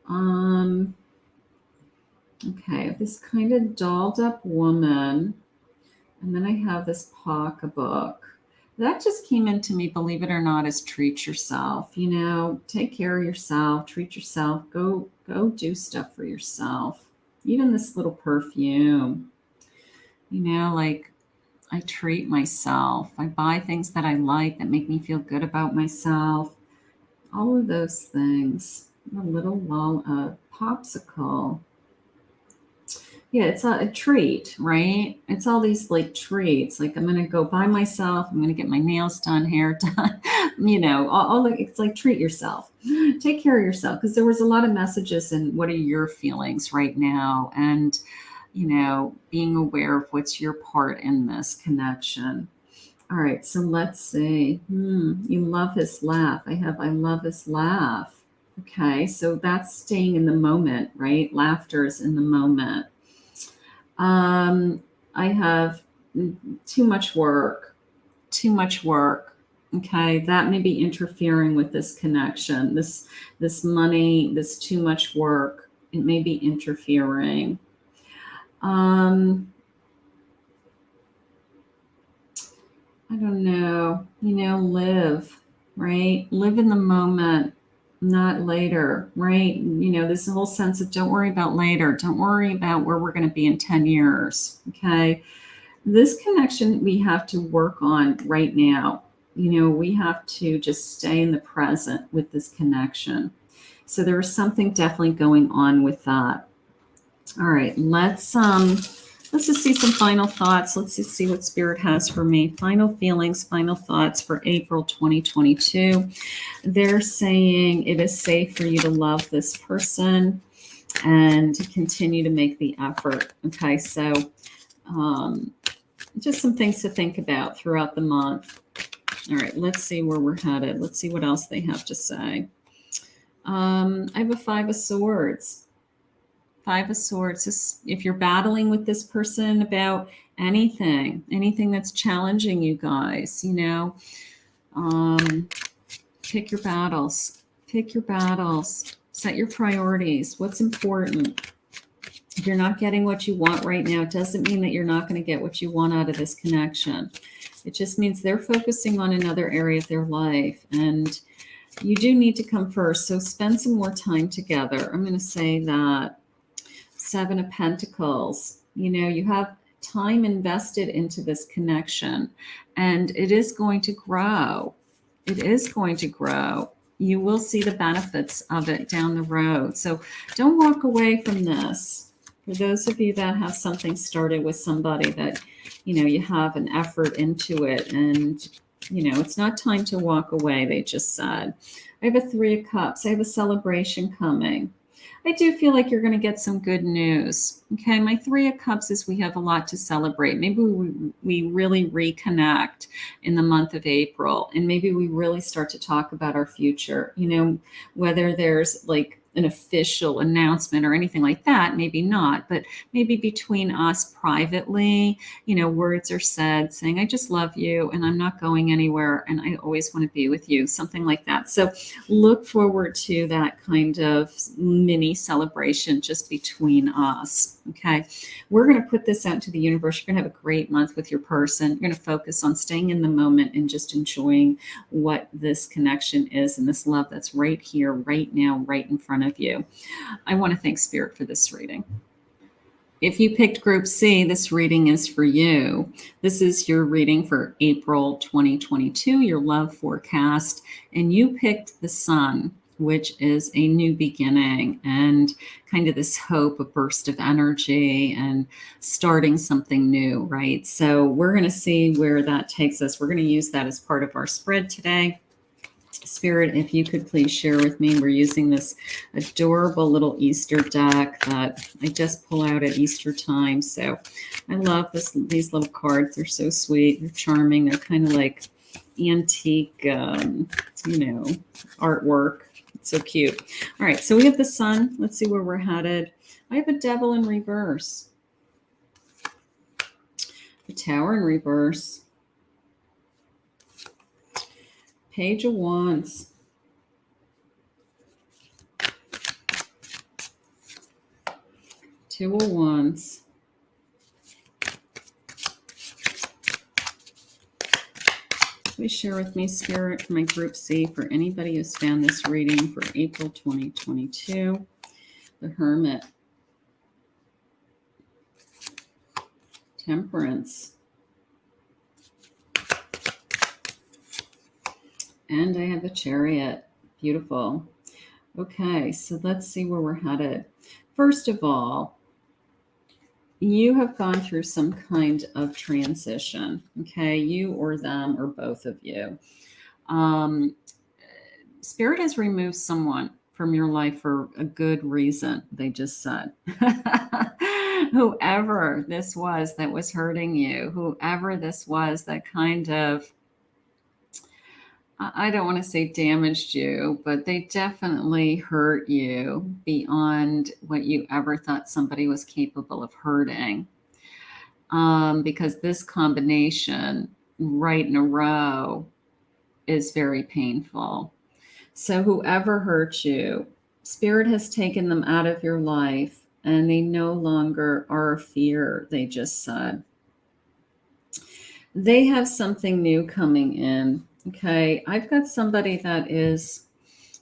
Okay, this kind of dolled up woman. And then I have this pocketbook. That just came into me, believe it or not, as treat yourself. Take care of yourself, treat yourself, go do stuff for yourself. Even this little perfume, like I treat myself. I buy things that I like that make me feel good about myself. All of those things. A little popsicle. Yeah, it's a treat, right? It's all these like treats. Like I'm gonna go by myself. I'm gonna get my nails done, hair done. It's like treat yourself, take care of yourself. Because there was a lot of messages in what are your feelings right now, and being aware of what's your part in this connection. All right, so let's see. You love his laugh. I love his laugh. Okay, so that's staying in the moment, right? Laughter is in the moment. I have too much work. Okay, that may be interfering with this connection. This money, this too much work, it may be interfering. I don't know. Live, right? Live in the moment, not later, right? This whole sense of don't worry about later. Don't worry about where we're going to be in 10 years. Okay. This connection we have to work on right now. We have to just stay in the present with this connection. So there is something definitely going on with that. All right, let's just see some final thoughts. Let's just see what Spirit has for me. Final feelings, final thoughts for April 2022. They're saying it is safe for you to love this person and to continue to make the effort. Okay, so just some things to think about throughout the month. All right, let's see where we're headed. Let's see what else they have to say. I have a Five of Swords. Five of Swords. If you're battling with this person about anything that's challenging you guys, pick your battles. Pick your battles. Set your priorities. What's important? If you're not getting what you want right now, it doesn't mean that you're not going to get what you want out of this connection. It just means they're focusing on another area of their life, and you do need to come first. So spend some more time together. I'm going to say that. Seven of Pentacles. You have time invested into this connection, and it is going to grow. It is going to grow. You will see the benefits of it down the road. So don't walk away from this. For those of you that have something started with somebody that, you have an effort into it, and, it's not time to walk away, they just said. I have a Three of Cups. I have a celebration coming. I do feel like you're going to get some good news. Okay, my Three of Cups is we have a lot to celebrate. Maybe we really reconnect in the month of April, and maybe we really start to talk about our future. Whether there's like an official announcement or anything like that. Maybe not, but maybe between us privately, words are said saying, I just love you and I'm not going anywhere and I always want to be with you, something like that. So look forward to that kind of mini celebration just between us. Okay. We're going to put this out to the universe. You're going to have a great month with your person. You're going to focus on staying in the moment and just enjoying what this connection is and this love that's right here, right now, right in front of you. I want to thank Spirit for this reading. If you picked Group C, this reading is for you. This is your reading for April 2022, your love forecast, and you picked the Sun, which is a new beginning and kind of this hope, a burst of energy and starting something new, right? So we're going to see where that takes us. We're going to use that as part of our spread today. Spirit, if you could please share with me, we're using this adorable little Easter deck that I just pull out at Easter time. So I love these little cards. They're so sweet. They're charming. They're kind of like antique, artwork. It's so cute. All right. So we have the Sun. Let's see where we're headed. I have a Devil in reverse. The Tower in reverse. Page of Wands. Two of Wands. Please share with me, Spirit, for my Group C, for anybody who's found this reading for April 2022. The Hermit. Temperance. And I have a Chariot. Beautiful. Okay, so let's see where we're headed. First of all, you have gone through some kind of transition, okay? You or them or both of you. Spirit has removed someone from your life for a good reason, they just said. Whoever this was that was hurting you, whoever this was that kind of, I don't want to say damaged you, but they definitely hurt you beyond what you ever thought somebody was capable of hurting. Because this combination right in a row is very painful. So whoever hurt you, Spirit has taken them out of your life and they no longer are a fear, they just said. They have something new coming in. Okay, I've got somebody that is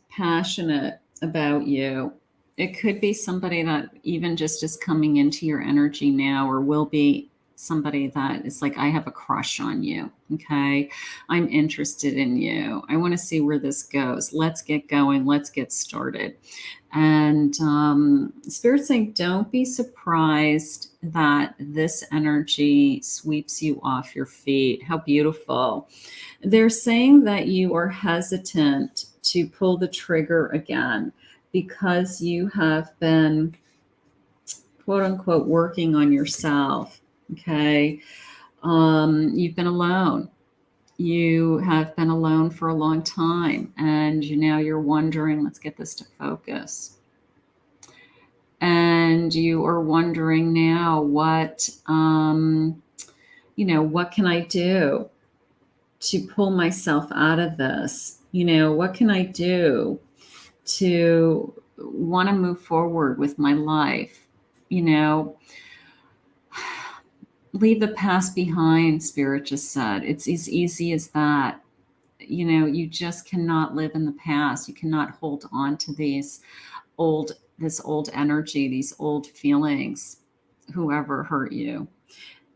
passionate about you. It could be somebody that even just is coming into your energy now, or will be somebody that is like, I have a crush on you. Okay, I'm interested in you. I want to see where this goes. Let's get going. Let's get started. And Spirit's saying, don't be surprised that this energy sweeps you off your feet. How beautiful. They're saying that you are hesitant to pull the trigger again because you have been, quote unquote, working on yourself. Okay. You've been alone. You have been alone for a long time, and now you're wondering, let's get this to focus. And you are wondering now, what can I do to pull myself out of this? What can I do to want to move forward with my life? Leave the past behind, Spirit just said. It's as easy as that. You just cannot live in the past. You cannot hold on to this old energy, these old feelings, whoever hurt you.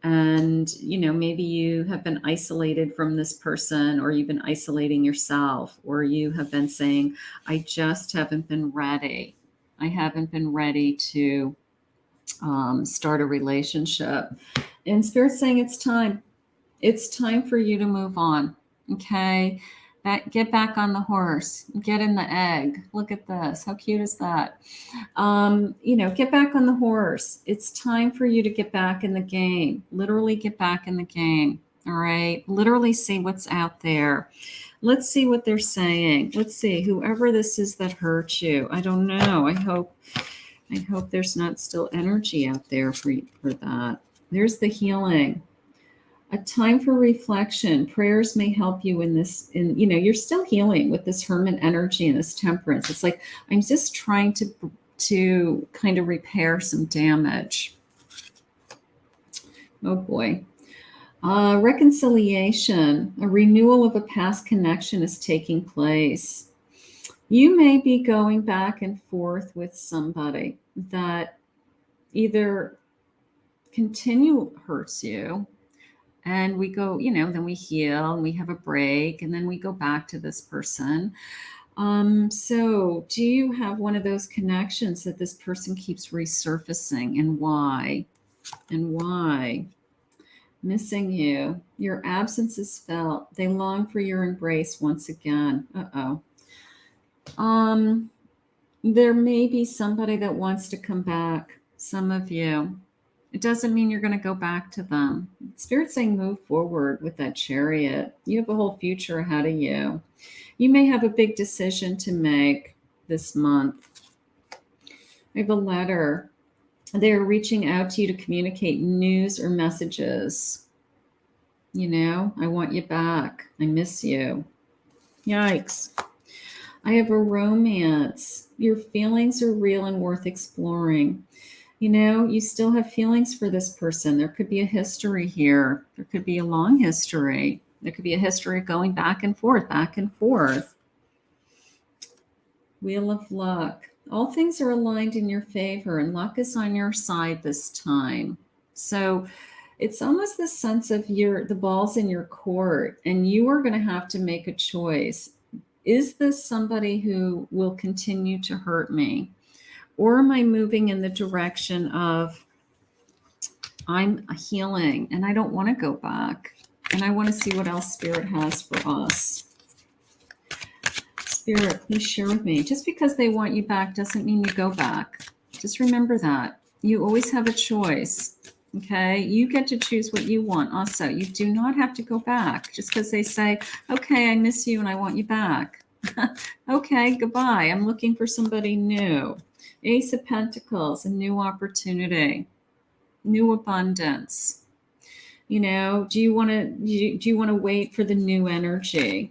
And, maybe you have been isolated from this person, or you've been isolating yourself, or you have been saying, I just haven't been ready. I haven't been ready to start a relationship. And Spirit's saying it's time. It's time for you to move on. Okay. Get back on the horse. Get in the egg. Look at this. How cute is that? Get back on the horse. It's time for you to get back in the game. Literally get back in the game. All right. Literally see what's out there. Let's see what they're saying. Let's see. Whoever this is that hurt you, I don't know. I hope there's not still energy out there for that. There's the healing. A time for reflection. Prayers may help you in this, you're still healing with this hermit energy and this temperance. It's like, I'm just trying to kind of repair some damage. Oh boy. Reconciliation. A renewal of a past connection is taking place. You may be going back and forth with somebody that either hurts you, and we go, then we heal and we have a break, and then we go back to this person. So do you have one of those connections that this person keeps resurfacing, and why? Missing you. Your absence is felt. They long for your embrace once again. There may be somebody that wants to come back. Some of you. It doesn't mean you're going to go back to them. Spirit's saying move forward with that Chariot. You have a whole future ahead of you. You may have a big decision to make this month. I have a letter. They're reaching out to you to communicate news or messages. I want you back. I miss you. Yikes. I have a romance. Your feelings are real and worth exploring. You still have feelings for this person. There could be a history here. There could be a long history. There could be a history going back and forth, back and forth. Wheel of luck. All things are aligned in your favor, and luck is on your side this time. So it's almost the sense of the ball's in your court, and you are going to have to make a choice. Is this somebody who will continue to hurt me? Or am I moving in the direction of I'm healing and I don't want to go back, and I want to see what else Spirit has for us? Spirit, please share with me. Just because they want you back doesn't mean you go back. Just remember that. You always have a choice. Okay? You get to choose what you want also. You do not have to go back just because they say, okay, I miss you and I want you back. Okay, goodbye. I'm looking for somebody new. Ace of Pentacles, a new opportunity, new abundance. Do you want to wait for the new energy?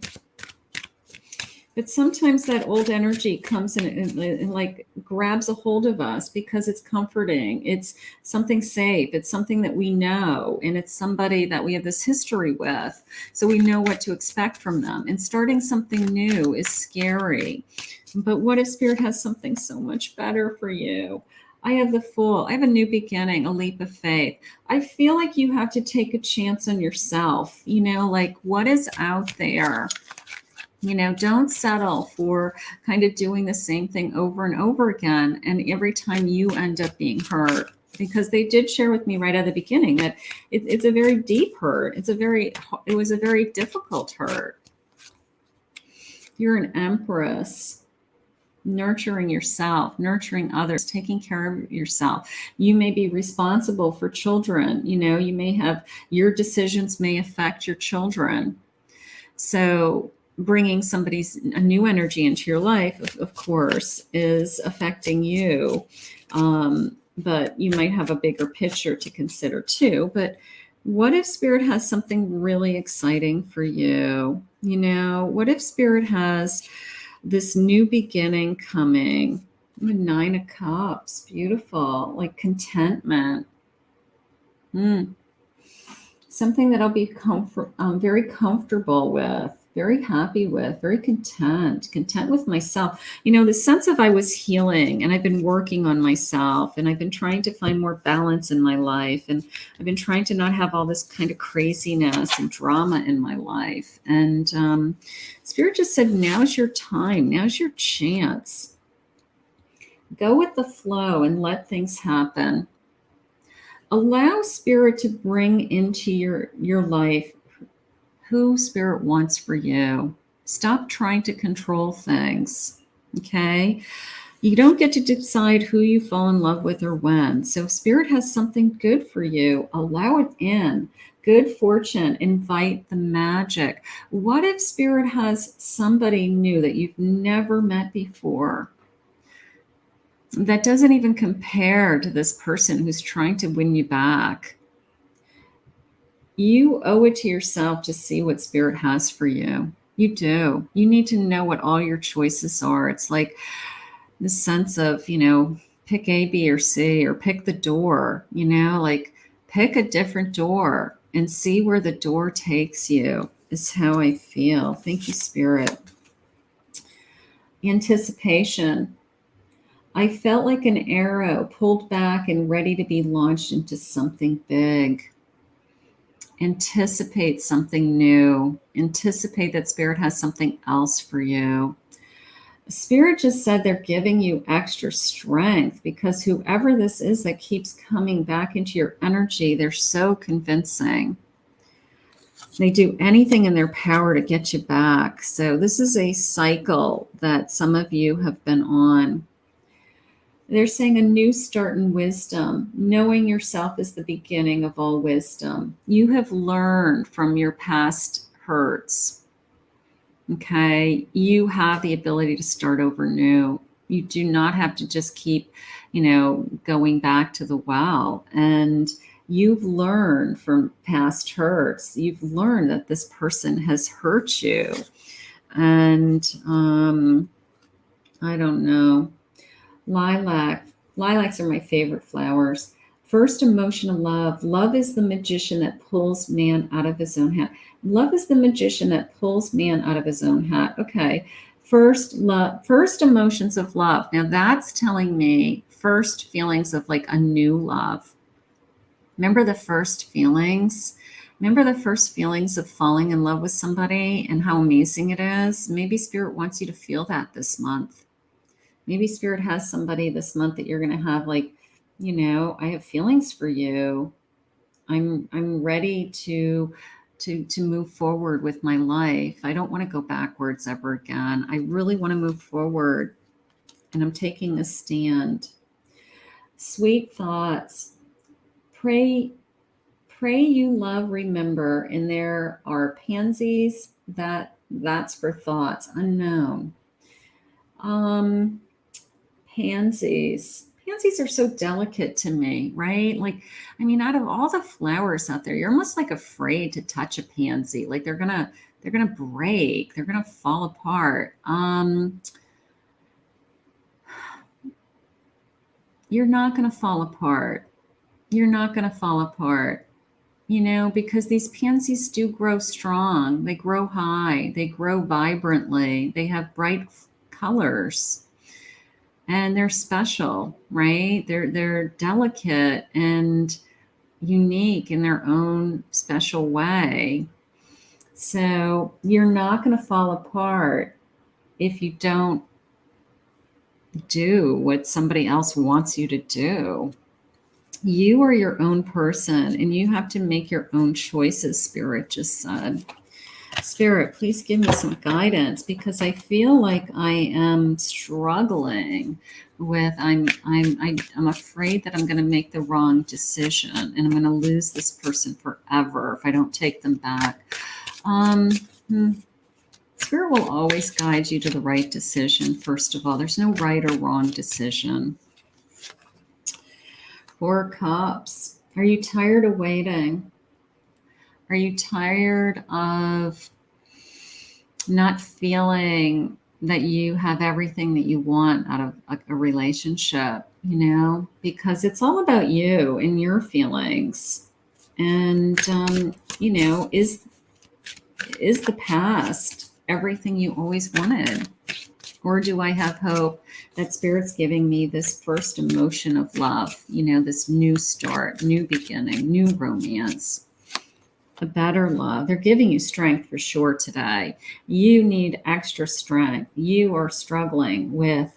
But sometimes that old energy comes in and like grabs a hold of us because it's comforting. It's something safe. It's something that we know. And it's somebody that we have this history with. So we know what to expect from them. And starting something new is scary. But what if Spirit has something so much better for you? I have the Fool. I have a new beginning, a leap of faith. I feel like you have to take a chance on yourself. Like what is out there? Don't settle for kind of doing the same thing over and over again. And every time you end up being hurt, because they did share with me right at the beginning that it's a very deep hurt. It was a very difficult hurt. You're an Empress. Nurturing yourself, nurturing others, taking care of yourself. You may be responsible for children. You may have, your decisions may affect your children. So bringing a new energy into your life, of course, is affecting you. But you might have a bigger picture to consider too. But what if Spirit has something really exciting for you? What if Spirit has this new beginning coming? 9 of Cups, beautiful, like contentment. Something that I'll be very comfortable with, very happy with, very content with myself. The sense of I was healing and I've been working on myself and I've been trying to find more balance in my life. And I've been trying to not have all this kind of craziness and drama in my life. And Spirit just said, now's your time. Now's your chance. Go with the flow and let things happen. Allow Spirit to bring into your life who Spirit wants for you. Stop trying to control things, okay? You don't get to decide who you fall in love with or when. So if Spirit has something good for you, allow it in. Good fortune, invite the magic. What if Spirit has somebody new that you've never met before? That doesn't even compare to this person who's trying to win you back. You owe it to yourself to see what Spirit has for you. You do. You need to know what all your choices are. It's like the sense of, pick A, B, or C, or pick the door, like pick a different door and see where the door takes you, is how I feel. Thank you, Spirit. Anticipation. I felt like an arrow pulled back and ready to be launched into something big. Anticipate something new. Anticipate that Spirit has something else for you. Spirit just said they're giving you extra strength because whoever this is that keeps coming back into your energy, they're so convincing. They do anything in their power to get you back. So this is a cycle that some of you have been on. They're saying a new start in wisdom. Knowing yourself is the beginning of all wisdom. You have learned from your past hurts. Okay. You have the ability to start over new. You do not have to just keep, going back to the well. And you've learned from past hurts. You've learned that this person has hurt you. And I don't know. Lilacs are my favorite flowers. First emotion of love. Love is the magician that pulls man out of his own hat. Love is the magician that pulls man out of his own hat. Okay. First emotions of love. Now that's telling me first feelings of like a new love. Remember the first feelings? Remember the first feelings of falling in love with somebody and how amazing it is? Maybe Spirit wants you to feel that this month. Maybe Spirit has somebody this month that you're going to have like, I have feelings for you. I'm ready to move forward with my life. I don't want to go backwards ever again. I really want to move forward, and I'm taking a stand. Sweet thoughts. Pray you love, remember, and there are pansies. That's for thoughts. Unknown. Pansies are so delicate to me, right? Like, out of all the flowers out there, you're almost like afraid to touch a pansy. Like they're gonna break, they're gonna fall apart. You're not gonna fall apart. You're not gonna fall apart, because these pansies do grow strong. They grow high, they grow vibrantly, they have bright colors. And they're special, right? They're delicate and unique in their own special way. So you're not going to fall apart if you don't do what somebody else wants you to do. You are your own person and you have to make your own choices, Spirit just said. Spirit, please give me some guidance because I feel like I am struggling with, I'm afraid that I'm going to make the wrong decision and I'm going to lose this person forever if I don't take them back. Spirit will always guide you to the right decision. First of all, there's no right or wrong decision. 4 Cups. Are you tired of waiting? Are you tired of not feeling that you have everything that you want out of a relationship, because it's all about you and your feelings. And, is the past everything you always wanted? Or do I have hope that Spirit's giving me this first emotion of love, this new start, new beginning, new romance? A better love. They're giving you strength for sure today. You need extra strength. You are struggling with,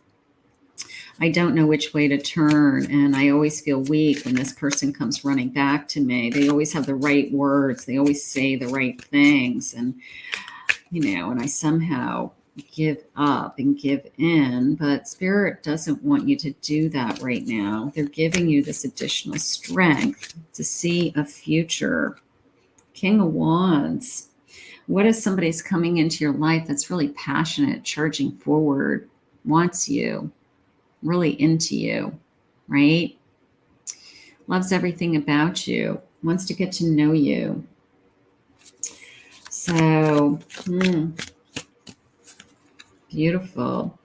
I don't know which way to turn, and I always feel weak when this person comes running back to me. They always have the right words. They always say the right things. And, and I somehow give up and give in, but Spirit doesn't want you to do that right now. They're giving you this additional strength to see a future. King of Wands. What if somebody's coming into your life that's really passionate, charging forward, wants you, really into you, right? Loves everything about you, wants to get to know you. So, beautiful.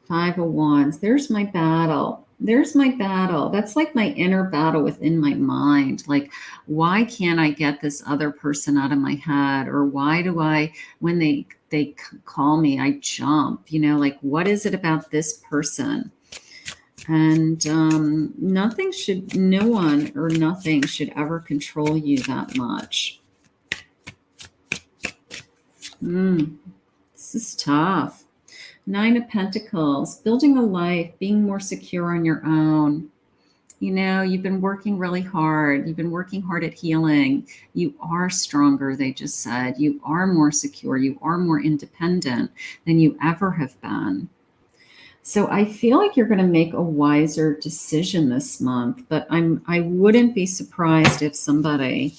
Five of Wands. There's my battle. There's my battle. That's like my inner battle within my mind. Like, why can't I get this other person out of my head? Or why do I, when they call me, I jump? You know, like, what is it about this person? And no one or nothing should ever control you that much. This is tough. Nine of Pentacles, building a life, being more secure on your own. You know, you've been working really hard. You've been working hard at healing. You are stronger, they just said. You are more secure. You are more independent than you ever have been. So I feel like you're going to make a wiser decision this month, but I wouldn't be surprised if somebody,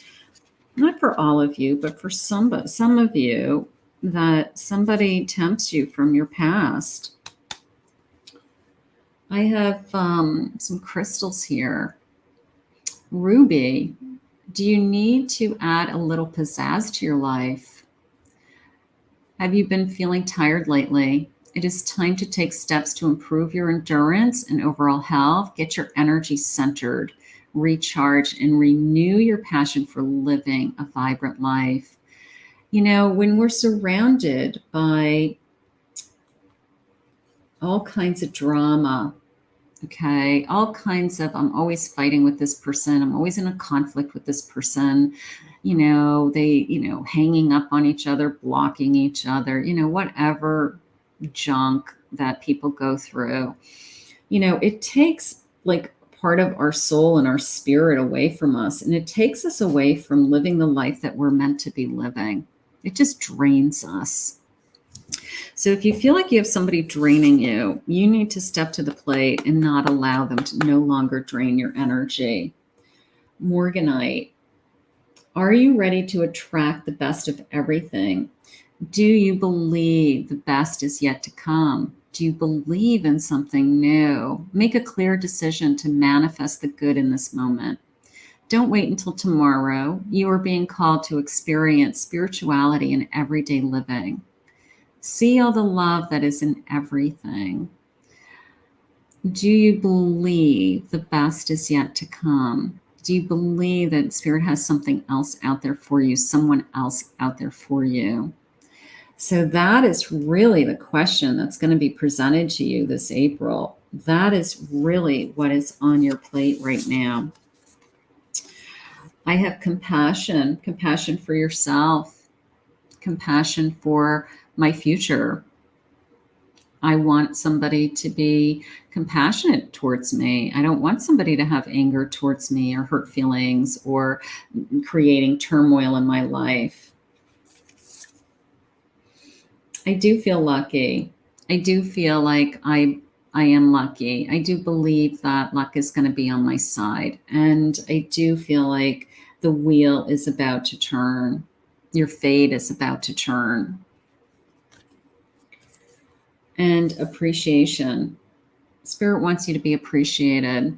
not for all of you, but for some of you, that somebody tempts you from your past. I have some crystals here. Ruby, do you need to add a little pizzazz to your life? Have you been feeling tired lately? It is time to take steps to improve your endurance and overall health. Get your energy centered, recharge, and renew your passion for living a vibrant life. You know, when we're surrounded by all kinds of drama, okay, all kinds of, I'm always fighting with this person, I'm always in a conflict with this person, you know, hanging up on each other, blocking each other, you know, whatever junk that people go through. You know, it takes like part of our soul and our spirit away from us, and it takes us away from living the life that we're meant to be living. It just drains us. So if you feel like you have somebody draining you, you need to step to the plate and not allow them to no longer drain your energy. Morganite, are you ready to attract the best of everything? Do you believe the best is yet to come? Do you believe in something new? Make a clear decision to manifest the good in this moment. Don't wait until tomorrow. You are being called to experience spirituality in everyday living. See all the love that is in everything. Do you believe the best is yet to come? Do you believe that Spirit has something else out there for you, someone else out there for you? So that is really the question that's going to be presented to you this April. That is really what is on your plate right now. I have compassion for yourself, compassion for my future. I want somebody to be compassionate towards me. I don't want somebody to have anger towards me or hurt feelings or creating turmoil in my life. I do feel lucky. I do feel like I am lucky. I do believe that luck is going to be on my side. And I do feel like the wheel is about to turn. Your fate is about to turn. And appreciation. Spirit wants you to be appreciated.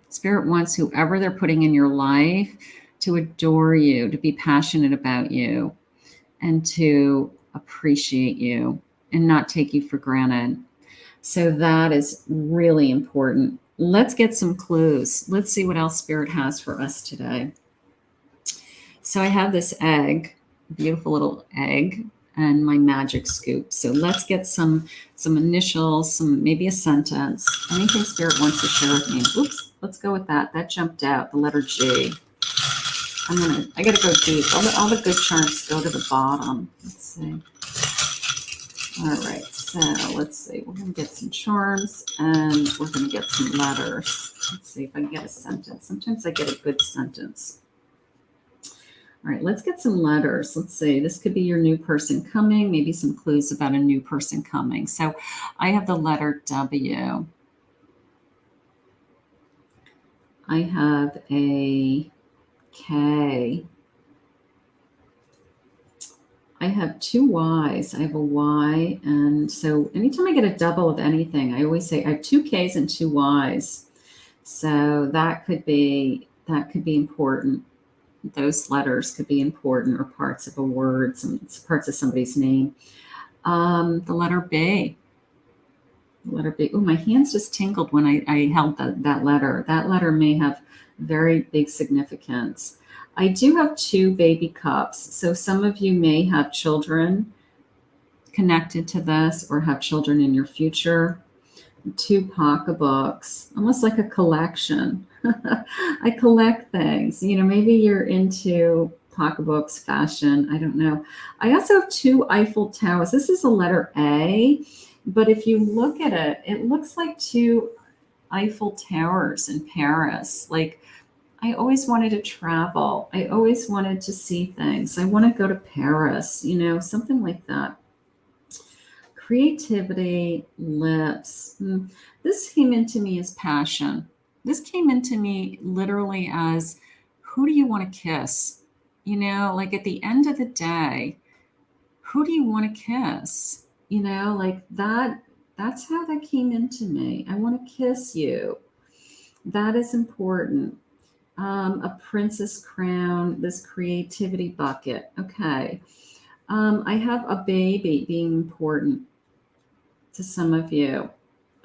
Spirit wants whoever they're putting in your life to adore you, to be passionate about you, and to appreciate you and not take you for granted. So that is really important. Let's get some clues. Let's see what else Spirit has for us today. So I have this egg, beautiful little egg, and my magic scoop. So let's get some initials, maybe a sentence, anything Spirit wants to share with me. Oops, let's go with that. That jumped out, the letter G. I gotta go deep. All the good charms go to the bottom. Let's see. All right, so let's see. We're gonna get some charms and we're gonna get some letters. Let's see if I can get a sentence. Sometimes I get a good sentence. All right, let's get some letters. Let's see. This could be your new person coming, maybe some clues about a new person coming. So I have the letter W. I have a K. I have two Y's. I have a Y. And so anytime I get a double of anything, I always say I have two K's and two Y's. So that could be important. Those letters could be important, or parts of a word, some parts of somebody's name. The letter B. The letter B. Oh, my hands just tingled when I held that letter. That letter may have very big significance. I do have two baby cups. So some of you may have children connected to this or have children in your future. Two pocketbooks, almost like a collection. I collect things. Maybe you're into pocketbooks, fashion. I don't know. I also have two Eiffel Towers. This is a letter A, but if you look at it, it looks like two Eiffel Towers in Paris. Like, I always wanted to travel. I always wanted to see things. I want to go to Paris, something like that. Creativity, lips. This came into me as passion. This came into me literally as, who do you want to kiss? Like at the end of the day, who do you want to kiss? Like that. That's how that came into me. I want to kiss you. That is important. A princess crown, this creativity bucket. Okay. I have a baby being important to some of you.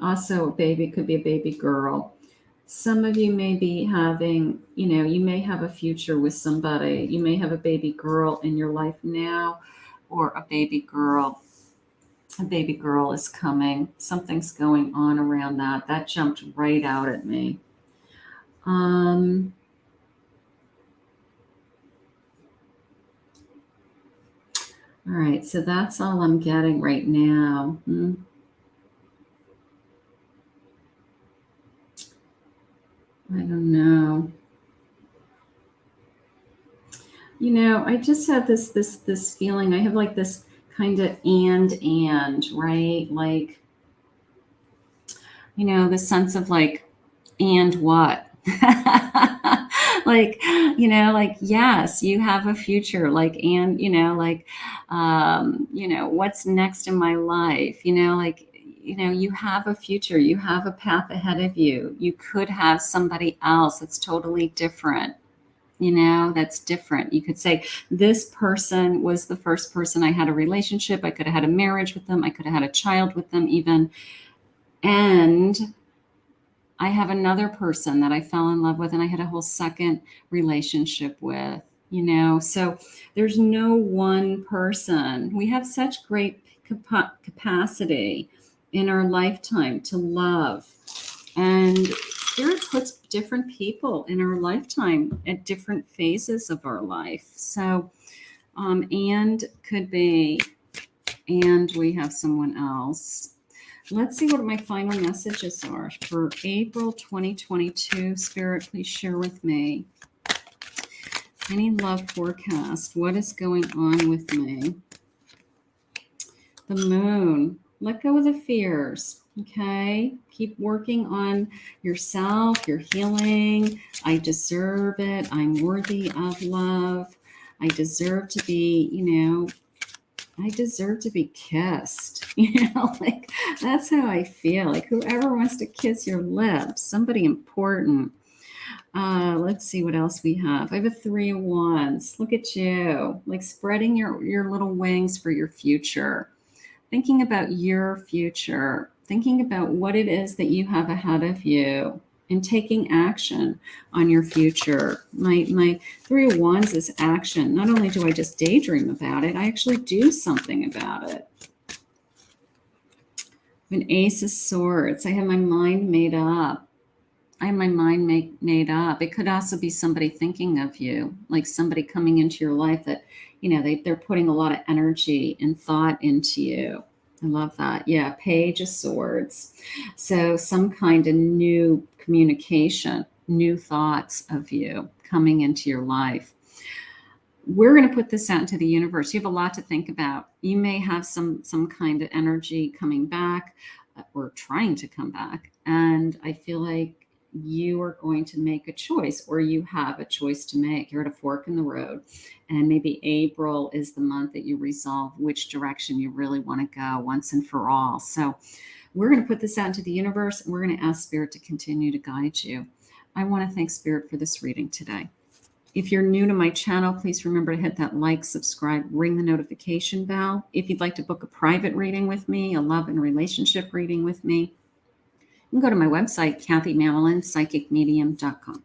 Also, a baby could be a baby girl. Some of you may be having, you may have a future with somebody. You may have a baby girl in your life now, or a baby girl. A baby girl is coming. Something's going on around that. That jumped right out at me. All right, so that's all I'm getting right now. I don't know. I just have this feeling. I have like this kind of and, right? Like, the sense of like, and what? Like, like, yes, you have a future, like, and, like, what's next in my life, like, you have a future, you have a path ahead of you. You could have somebody else that's totally different. That's different. You could say, this person was the first person I had a relationship. I could have had a marriage with them. I could have had a child with them even. And I have another person that I fell in love with and I had a whole second relationship with, so there's no one person. We have such great capacity in our lifetime to love. And Spirit puts different people in our lifetime at different phases of our life. So, and could be, and we have someone else. Let's see what my final messages are for April 2022. Spirit, please share with me. Any love forecast? What is going on with me? The moon. Let go of the fears. Okay. Keep working on yourself, your healing. I deserve it. I'm worthy of love. I deserve to be, I deserve to be kissed. Like that's how I feel. Like whoever wants to kiss your lips, somebody important. Let's see what else we have. I have a 3 of Wands. Look at you, like spreading your little wings for your future. Thinking about your future, thinking about what it is that you have ahead of you, and taking action on your future. My 3 of Wands is action. Not only do I just daydream about it, I actually do something about it. An Ace of Swords. I have my mind made up. I have my mind made up. It could also be somebody thinking of you, like somebody coming into your life that, they're putting a lot of energy and thought into you. I love that. Yeah, Page of Swords. So some kind of new communication, new thoughts of you coming into your life. we're going to put this out into the universe. You have a lot to think about. You may have some kind of energy coming back or trying to come back. And I feel like you are going to make a choice, or you have a choice to make. You're at a fork in the road. And maybe April is the month that you resolve which direction you really want to go once and for all. So we're going to put this out into the universe, and we're going to ask Spirit to continue to guide you. I want to thank Spirit for this reading today. If you're new to my channel, please remember to hit that like, subscribe, ring the notification bell. If you'd like to book a private reading with me, a love and relationship reading with me, you can go to my website, KathyMamolen, psychicmedium.com.